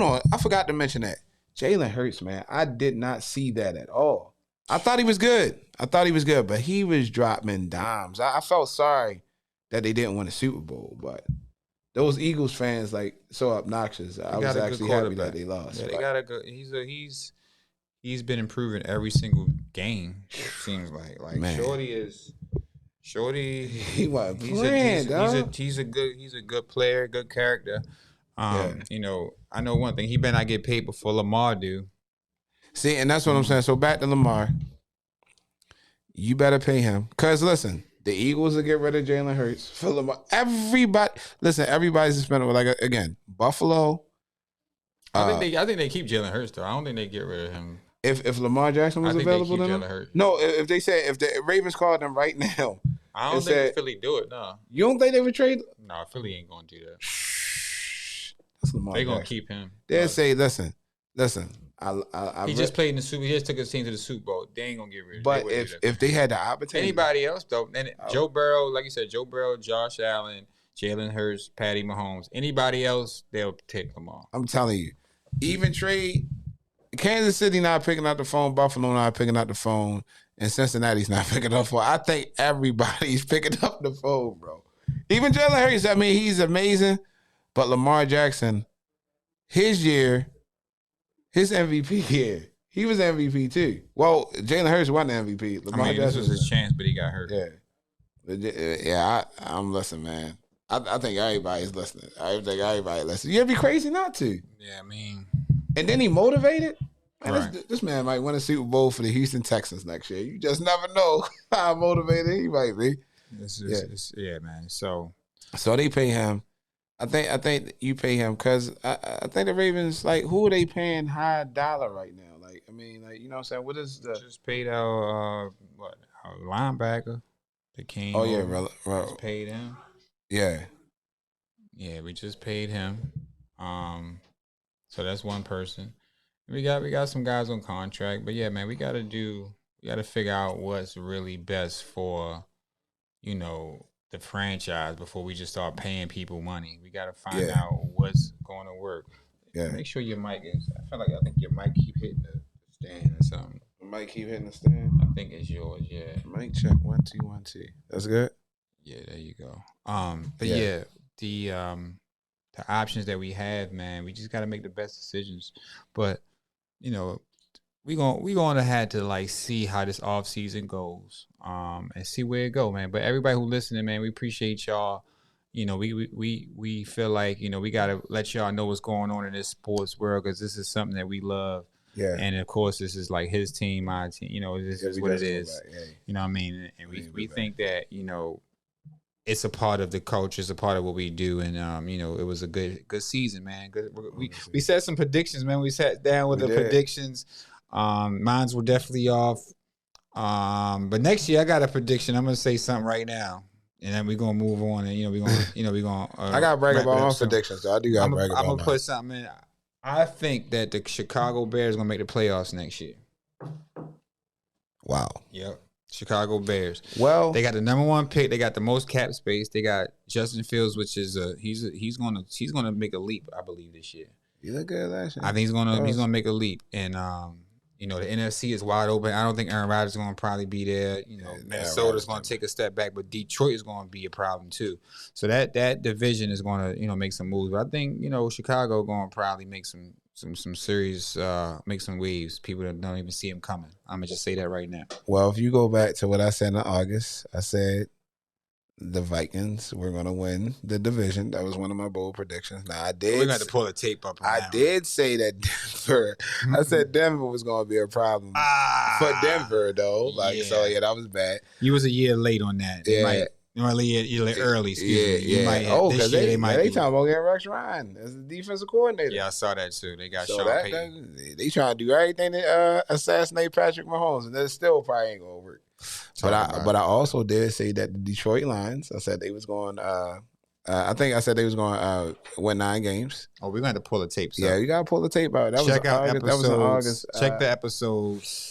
on, I forgot to mention that Jalen Hurts, man, I did not see that at all. I thought he was good. But he was dropping dimes. I felt sorry that they didn't win a Super Bowl, but those Eagles fans so obnoxious. I was actually happy that they lost. Yeah, they got a good. He's been improving every single game. It seems like man. Shorty. He wasn't playing, dog. He's a good player, good character. I know one thing. He better not get paid before Lamar do. See, and that's what I'm saying. So back to Lamar. You better pay him. Because listen, the Eagles will get rid of Jalen Hurts for Lamar. Everybody's spending again, Buffalo. I think they keep Jalen Hurts though. I don't think they get rid of him. If Lamar Jackson was available, then no. If the Ravens called them right now, I don't think Philly do it. No, you don't think they would trade? No, Philly ain't gonna do that. That's Lamar. They gonna keep him. They'll say, listen. He just played in the Super. He just took his team to the Super Bowl. They ain't gonna get rid of him. But if they had the opportunity, anybody else though, and Joe Burrow, like you said, Josh Allen, Jalen Hurts, Patty Mahomes, anybody else, they'll take Lamar. I'm telling you, even trade. Kansas City not picking up the phone, Buffalo not picking up the phone, and Cincinnati's not picking up the phone. I think everybody's picking up the phone, bro. Even Jalen Hurts, I mean, he's amazing, but Lamar Jackson, his MVP year, he was MVP too. Well, Jalen Hurts wasn't the MVP. Lamar Jackson was his chance, but he got hurt. Yeah. I'm listening, man. I think everybody's listening. I think everybody listening. You'd be crazy not to. Yeah, I mean. And then he motivated. Man, right. This man might win a Super Bowl for the Houston Texans next year. You just never know how motivated he might be. Yeah, man. So they pay him. I think you pay him because I think the Ravens, who are they paying high dollar right now? You know what I'm saying? What is the just paid our linebacker that came? Oh yeah, just paid him. Yeah, we just paid him. So that's one person. We got some guys on contract, but yeah, man, we got to figure out what's really best for, the franchise before we just start paying people money. We got to find out what's going to work. Yeah. Make sure your mic is. I think your mic keep hitting the stand or something. The mic keep hitting the stand. I think it's yours. Yeah. Mic check 1 2 1 2. That's good. Yeah, there you go. But the options that we have, man, we just got to make the best decisions. But we gonna have to see how this off season goes, and see where it go, man. But everybody who listening, man, we appreciate y'all. We feel like we gotta let y'all know what's going on in this sports world because this is something that we love. Yeah. And of course, this is his team, my team. This is what it is. You know what I mean? And we think that it's a part of the culture. It's a part of what we do. And, it was a good season, man. We set some predictions, man. We sat down with predictions. Mine were definitely off. But next year, I got a prediction. I'm going to say something right now. And then we're going to move on. And, we're going to I got to brag about my predictions. So I do got to brag about I'm going to put something in. I think that the Chicago Bears are going to make the playoffs next year. Wow. Yep. Chicago Bears. Well, they got the number 1 pick. They got the most cap space. They got Justin Fields, which is he's gonna make a leap, I believe, this year. He looked good last year. I think he's gonna make a leap, and You know, the NFC is wide open. I don't think Aaron Rodgers is going to probably be there. You know, Minnesota's going to take a step back, but Detroit is going to be a problem too. So that division is going to, you know, make some moves. But I think, you know, Chicago going to probably make some serious, make some waves. People that don't even see him coming. I'm going to just say that right now. Well, if you go back to what I said in August, I said the Vikings were going to win the division. That was one of my bold predictions. Now, I did. We're going to pull the tape up. I did say that Denver. I said Denver was going to be a problem for Denver, though. So that was bad. You was a year late on that. Yeah. You're early. Excuse me. Yeah. Because they talking about getting Rex Ryan as the defensive coordinator. Yeah, I saw that too. They got Sean Payton. They trying to do everything to assassinate Patrick Mahomes, and that still probably ain't going to work. But I also did say that the Detroit Lions, I said they was going I think I said they was going to win 9 games. Oh, we're going to pull the tape. Yeah, you got to pull the tape out. Check out episodes. That was in August. Check the episodes.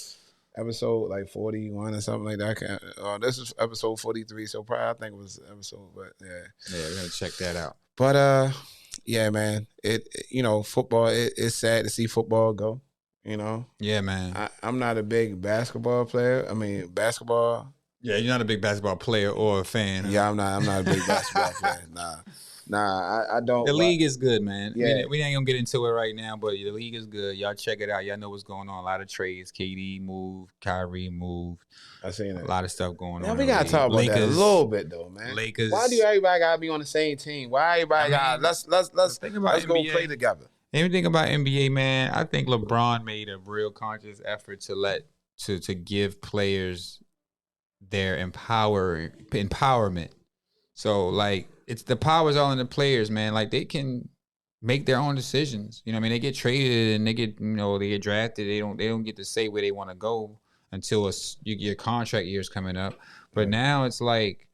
Episode like 41 or something like that. This is episode 43, so probably I think it was episode, but yeah. Yeah, we're going to check that out. But yeah, man, football, it's sad to see football go. You know? Yeah, man. I'm not a big basketball player. I mean, basketball. Yeah, you're not a big basketball player or a fan. Huh? Yeah, I'm not a big basketball player. Nah, I don't. The league is good, man. Yeah. We ain't going to get into it right now, but the league is good. Y'all check it out. Y'all know what's going on. A lot of trades. KD moved. Kyrie moved. I seen it. A lot of stuff going on. We got to talk about that a little bit, though, man. Lakers. Why do everybody got to be on the same team? Why everybody got let's go play together. Anything about NBA, man, I think LeBron made a real conscious effort to give players their empowerment. So like it's the power's all in the players, man. Like they can make their own decisions. You know what I mean? They get traded and they get drafted. They don't get to say where they want to go until your contract year's coming up. But now it's like,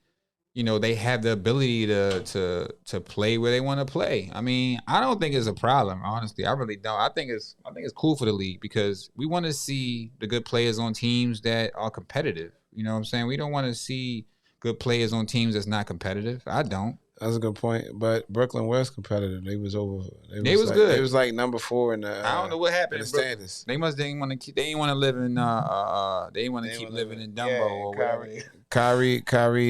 you know, they have the ability to play where they want to play. I mean, I don't think it's a problem, honestly. I really don't. I think it's cool for the league because we want to see the good players on teams that are competitive. You know what I'm saying? We don't want to see good players on teams that's not competitive. I don't. That's a good point. But Brooklyn was competitive. They was over. They was good. They was like number 4 in the. I don't know what happened. In the standings. They didn't want to keep. They didn't want to live in. They didn't want to keep living in Dumbo or whatever. Kyrie,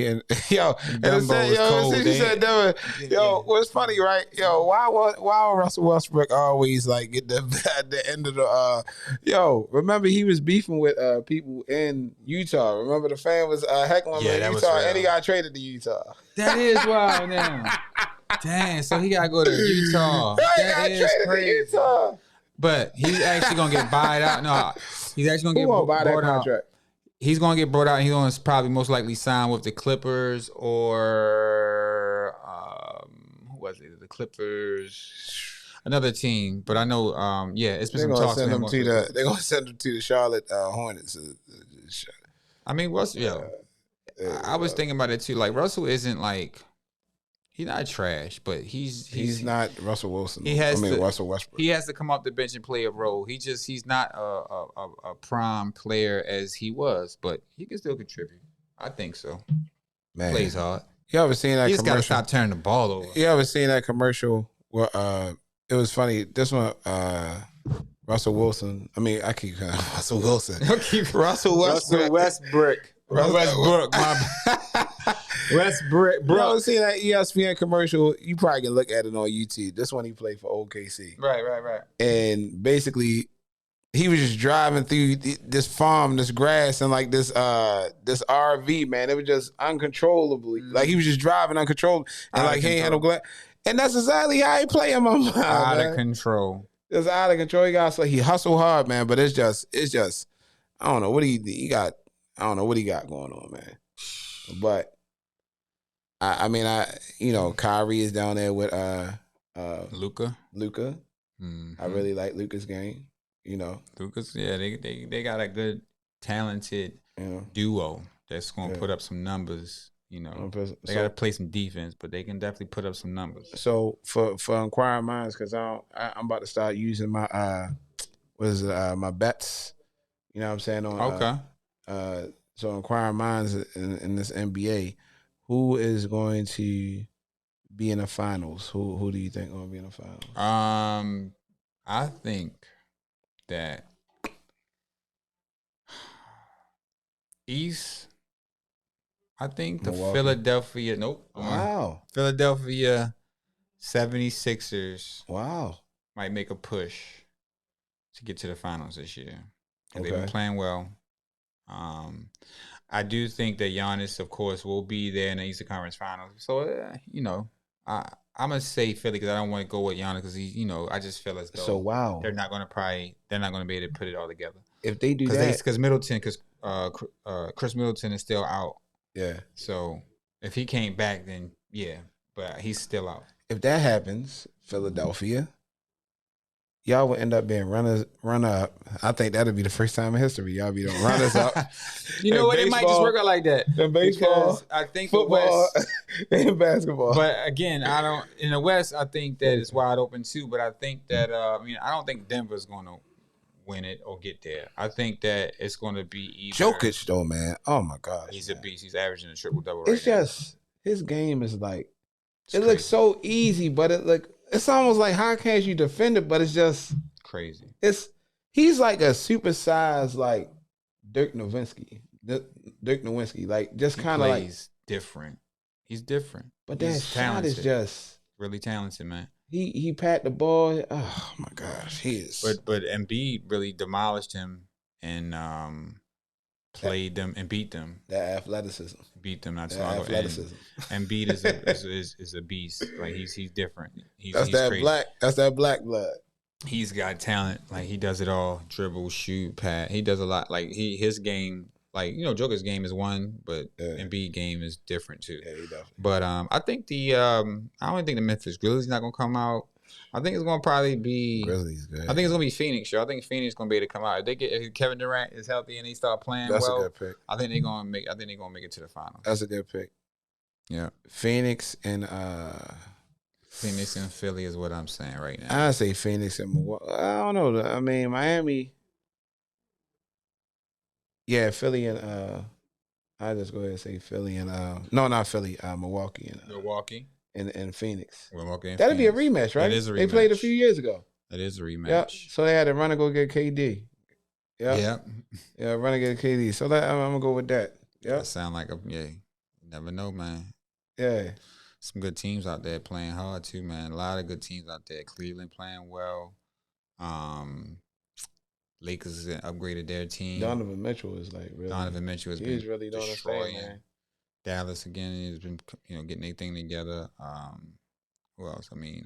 and yo, Dumbo was cold. She said Dumbo. Yo, what's funny, right? Yo, why Russell Westbrook always like get at the end of the? Yo, remember he was beefing with people in Utah. Remember the fan was heckling in Utah, and he got traded to Utah. That is wild now. Dang, so he gotta go to Utah. That is crazy. Utah. But he's actually gonna get buyed out. No, he's actually gonna get bought out. Contract? He's gonna get brought out. And he's gonna probably most likely sign with the Clippers or who was it? The Clippers, another team. But I know, it's been some talks. They're gonna send him to the Charlotte Hornets. I mean, Russell. I was thinking about it too. Like Russell isn't like. He's not trash, but he's not Russell Wilson. Russell Westbrook. He has to come off the bench and play a role. He's not a prime player as he was, but he can still contribute. I think so. Man. Plays hard. You ever seen that commercial? He's got commercial? to stop turning the ball over. You ever seen that commercial where it was funny. This one, Russell Wilson. I mean, I keep calling Russell Wilson. Russell Westbrook. Westbrook. Bro, you ever seen that ESPN commercial? You probably can look at it on YouTube. This one he played for OKC. Right. And basically, he was just driving through this farm, this grass, and like this RV, man. It was just uncontrollably. Like he was just driving uncontrollably. And like he ain't had no glass. And that's exactly how he play in my mind. Out of control. It's out of control. He hustle hard, man, but it's just I don't know what he got. I don't know what he got going on, man. But I mean, Kyrie is down there with Luka. Mm-hmm. I really like Luka's game. Luka's, yeah, they got a good, talented duo that's going to put up some numbers. They got to play some defense, but they can definitely put up some numbers. So for inquiring minds, because I'm about to start using my my bets. You know what I'm saying? Okay. So inquiring minds in this NBA, who is going to be in the finals? Who do you think will be in the finals? I think that East, I think the Milwaukee. Philadelphia. Nope. Wow. Philadelphia 76ers. Wow. Might make a push to get to the finals this year. And Okay. they've been playing well. I do think that Giannis, of course, will be there in the Eastern Conference Finals. So, I'm gonna say Philly because I don't want to go with Giannis because I just feel as though they're not gonna be able to put it all together. If they do that, because Chris Middleton is still out. Yeah. So if he came back, then yeah, but he's still out. If that happens, Philadelphia, y'all will end up being runner up. I think that'll be the first time in history y'all be the runners up. You know what? It might just work out like that. In baseball, because I think football, the West and basketball. But again, in the West, I think that it's wide open too. But I think that I don't think Denver's going to win it or get there. I think that it's going to be either. Jokic though, man. Oh my gosh, he's a beast. He's averaging a triple double. It's just his game is like it looks so easy, but it's almost like how can't you defend it? But it's just crazy. He's like a supersized like Dirk Nowitzki, like just kind of like different. He's different, but that shot is just really talented, man. He packed the ball. Oh my gosh, he is. But Embiid really demolished him and played them and beat them. That athleticism. Beat them. That's athleticism. Embiid is a beast. Like he's different. He's crazy. That's that black blood. He's got talent. Like he does it all. Dribble, shoot, pass. He does a lot. Like his game. Like Joker's game is one, but Embiid game is different too. Yeah, he definitely. But I think I don't think the Memphis Grizzlies not gonna come out. I think it's gonna probably be Grizzlies. Good. I think it's gonna be Phoenix. I think Phoenix is gonna be able to come out if Kevin Durant is healthy and they start playing That's well. a good pick. I think they're gonna make it to the finals. That's a good pick. Yeah, Phoenix and Philly is what I'm saying right now. I say Phoenix and Milwaukee. I don't know. I mean Miami. Yeah, Philly and I just go ahead and say Philly and no, not Philly, Milwaukee and Phoenix. Milwaukee and That'd be a rematch, right? That is a rematch. They played a few years ago. That is a rematch. Yep. So they had to run and go get KD. Yep. Yeah, run and get KD. So I'm gonna go with that. Yeah. That sound like you never know, man. Yeah. Some good teams out there playing hard too, man. A lot of good teams out there. Cleveland playing well. Lakers upgraded their team. Donovan Mitchell is like really. Donovan Mitchell has been really destroying. Man. Dallas again has been getting their thing together. Who else? I mean,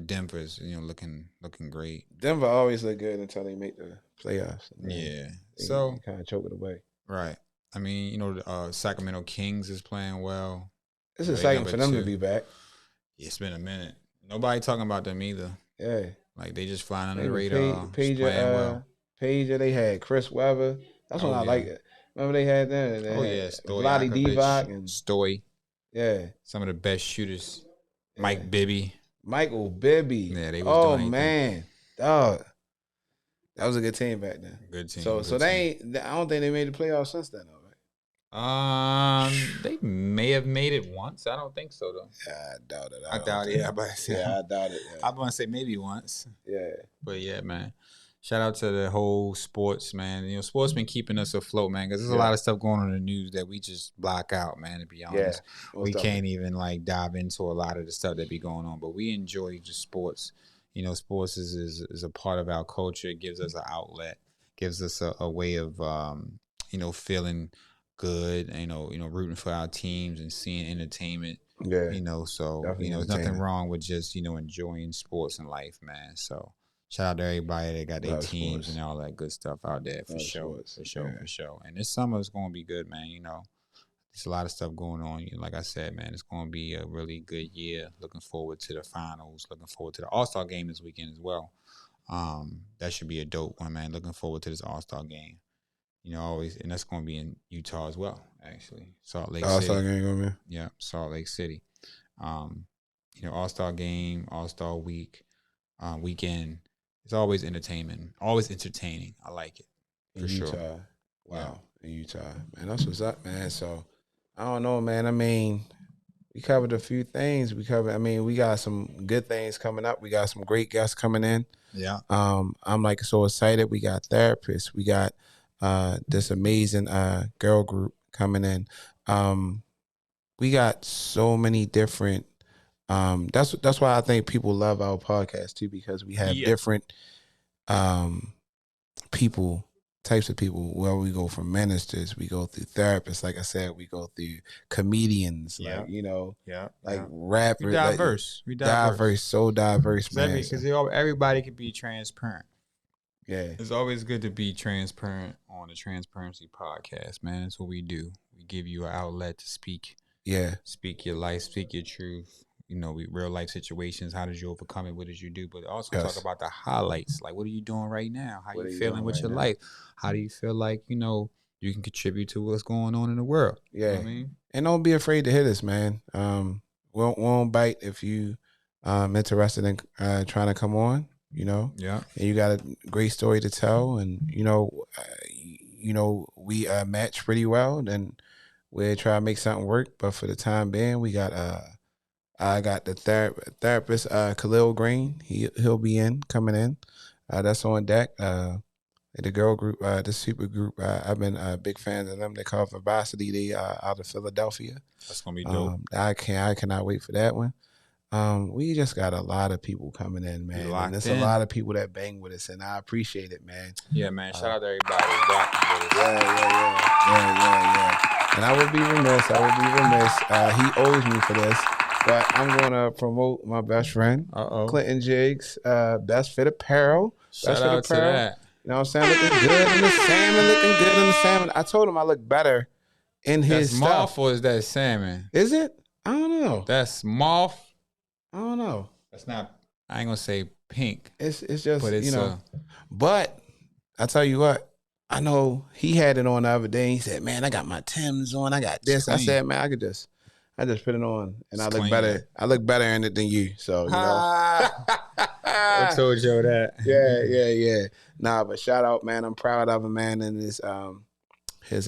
Denver's looking great. Denver always look good until they make the playoffs. Yeah, so kind of choke it away. Right. I mean, Sacramento Kings is playing well. It's exciting for them to be back. It's been a minute. Nobody talking about them either. Yeah. Like they just flying under the radar. Pager, they had Chris Webber. That's when I like it. Remember they had that? Vlade Divac and Stoy. Yeah. Some of the best shooters. Yeah. Michael Bibby. Yeah, they was doing man. Dog. That was a good team back then. Good team. So I don't think they made the playoffs since then, though, right? They may have made it once. I don't think so though. Yeah, I doubt it. I doubt it. I doubt it. Yeah. I'm gonna say maybe once. Yeah. But yeah, man. Shout out to the whole sports, man. Sports been keeping us afloat, man, because there's a lot of stuff going on in the news that we just block out, man, to be honest. Yeah, we can't even dive into a lot of the stuff that be going on, but we enjoy just sports. Sports is a part of our culture. It gives us an outlet, gives us a way of feeling good, rooting for our teams and seeing entertainment. Yeah. So there's nothing wrong with just, enjoying sports in life, man. So shout out to everybody that got their teams and all that good stuff out there for sure. And this summer is gonna be good, man. There's a lot of stuff going on. Like I said, man, it's gonna be a really good year. Looking forward to the finals, looking forward to the All-Star game this weekend as well. That should be a dope one, man. Looking forward to this All-Star game. Always, and that's going to be in Utah as well, actually. Salt Lake City. All-Star game going to be? Yeah, Salt Lake City. All-Star game, All-Star week, weekend. It's always entertaining. Always entertaining. I like it. For sure. Utah. Wow. Yeah. In Utah. Man, that's what's up, man. So, I don't know, man. I mean, we covered a few things. We got some good things coming up. We got some great guests coming in. Yeah. I'm so excited. We got therapists. We got this amazing girl group coming in. We got so many different. That's why I think people love our podcast too, because we have different people, types of people. Where we go from ministers, we go through therapists. Like I said, we go through comedians. Like rappers. We diverse. So diverse, man. Because everybody can be transparent. Yeah, it's always good to be transparent on the Transparency Podcast, man. That's what we do. We give you an outlet to speak. Yeah, speak your life, speak your truth. We real life situations. How did you overcome it? What did you do? But also talk about the highlights. Like, what are you doing right now? How you feeling with your life? How do you feel like, you can contribute to what's going on in the world? Yeah. You know what I mean? And don't be afraid to hit us, man. We won't bite if you interested in trying to come on, Yeah. And you got a great story to tell, and we match pretty well, then we'll try to make something work. But for the time being, we got I got the therapist Khalil Green. He'll be coming in. That's on deck. The girl group, the super group. I've been big fans of them. They call Vivacity. They out of Philadelphia. That's gonna be dope. I cannot wait for that one. We just got a lot of people coming in, man. And there's a lot of people that bang with us, and I appreciate it, man. Yeah, man. Shout out to everybody rocking with us. Yeah. And I would be remiss. He owes me for this. But I'm going to promote my best friend, Clinton Jiggs, Best Fit Apparel. Shout out to that. You know what I'm saying? Looking good in the salmon. I told him I look better in his stuff. That's moth or is that salmon? Is it? I don't know. That's moth. I don't know. That's not, I ain't going to say pink. It's just, but it's, But I tell you what, I know he had it on the other day. He said, man, I got my Timbs on. I got this. I said, man, I just put it on, and I look better. I look better in it than you. So I told you that. Yeah. Nah, but shout out, man. I'm proud of him, man, and his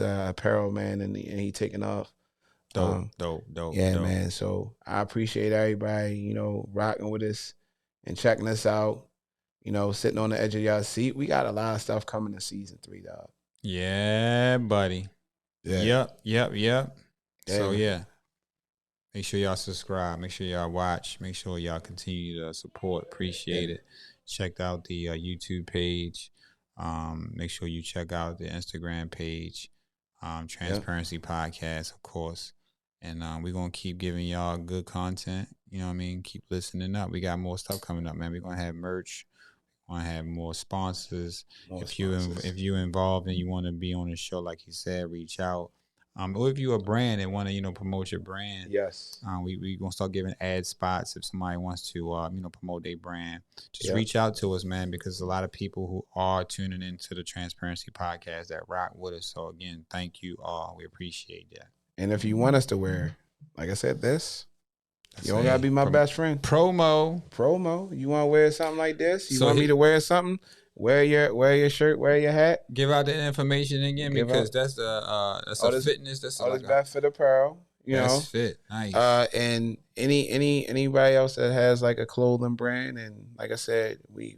apparel, man, and he taking off. Dope. Yeah, dope. Man. So I appreciate everybody, rocking with us and checking us out. Sitting on the edge of y'all seat. We got a lot of stuff coming to season 3, dog. Yeah, buddy. Yeah. Yep. So yeah. Make sure y'all subscribe. Make sure y'all watch. Make sure y'all continue to support. Appreciate it. Check out the YouTube page. Make sure you check out the Instagram page. Transparency Podcast, of course. And we're going to keep giving y'all good content. You know what I mean? Keep listening up. We got more stuff coming up, man. We're going to have merch. We're going to have more sponsors. If you're involved and you want to be on the show, like you said, reach out. Or if you're a brand and want to, promote your brand, yes, we gonna start giving ad spots if somebody wants to, promote their brand. Just reach out to us, man, because a lot of people who are tuning into the Transparency Podcast that rock with us. So again, thank you all. We appreciate that. And if you want us to wear, like I said, you don't gotta be my best friend. Promo. You want to wear something like this? You want me to wear something? Wear your shirt, wear your hat. Give out the information again because that's a fitness. That's like Best Fit Apparel. Best Fit, nice. And anybody else that has like a clothing brand, and like I said, we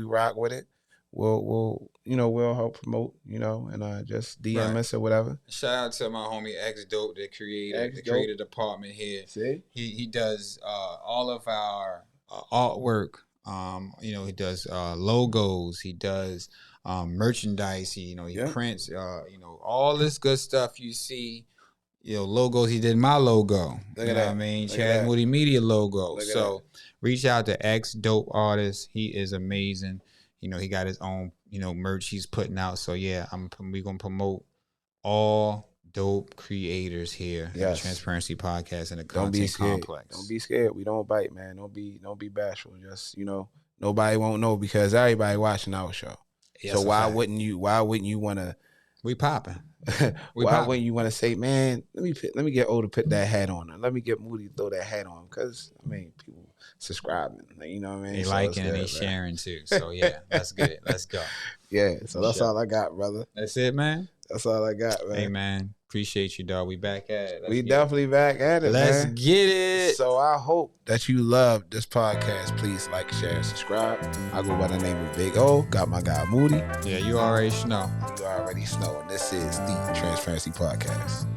rock with it. We'll help promote, and just DM us or whatever. Shout out to my homie X Dope, the creative department here. See, he does all of our artwork. He does logos, he does merchandise, he prints, all this good stuff you see, logos. He did my logo. Look at that. I mean, Chaz Moody Media logo. So reach out to X Dope Artist. He is amazing. He got his own, merch he's putting out. So yeah, we're gonna promote all dope creators here at the Transparency Podcast and the Content Complex. Don't be scared. We don't bite, man. Don't be bashful. Just nobody won't know because everybody watching our show. So why wouldn't you want to? We popping. Wouldn't you want to say, man? Let me get O to put that hat on, and let me get Moody to throw that hat on, because people subscribing, you know what I mean? They liking and they sharing too. So yeah, let's get it. Let's go. Yeah. So that's all I got, brother. That's it, man. That's all I got, man. Hey, man. Appreciate you, dog. We back at it. We definitely back at it, Let's man. get it. So I hope that you love this podcast. Please like, share, subscribe. I go by the name of Big O. Got my guy Moody. Yeah, you already know. You already already know. And this is the Transparency Podcast.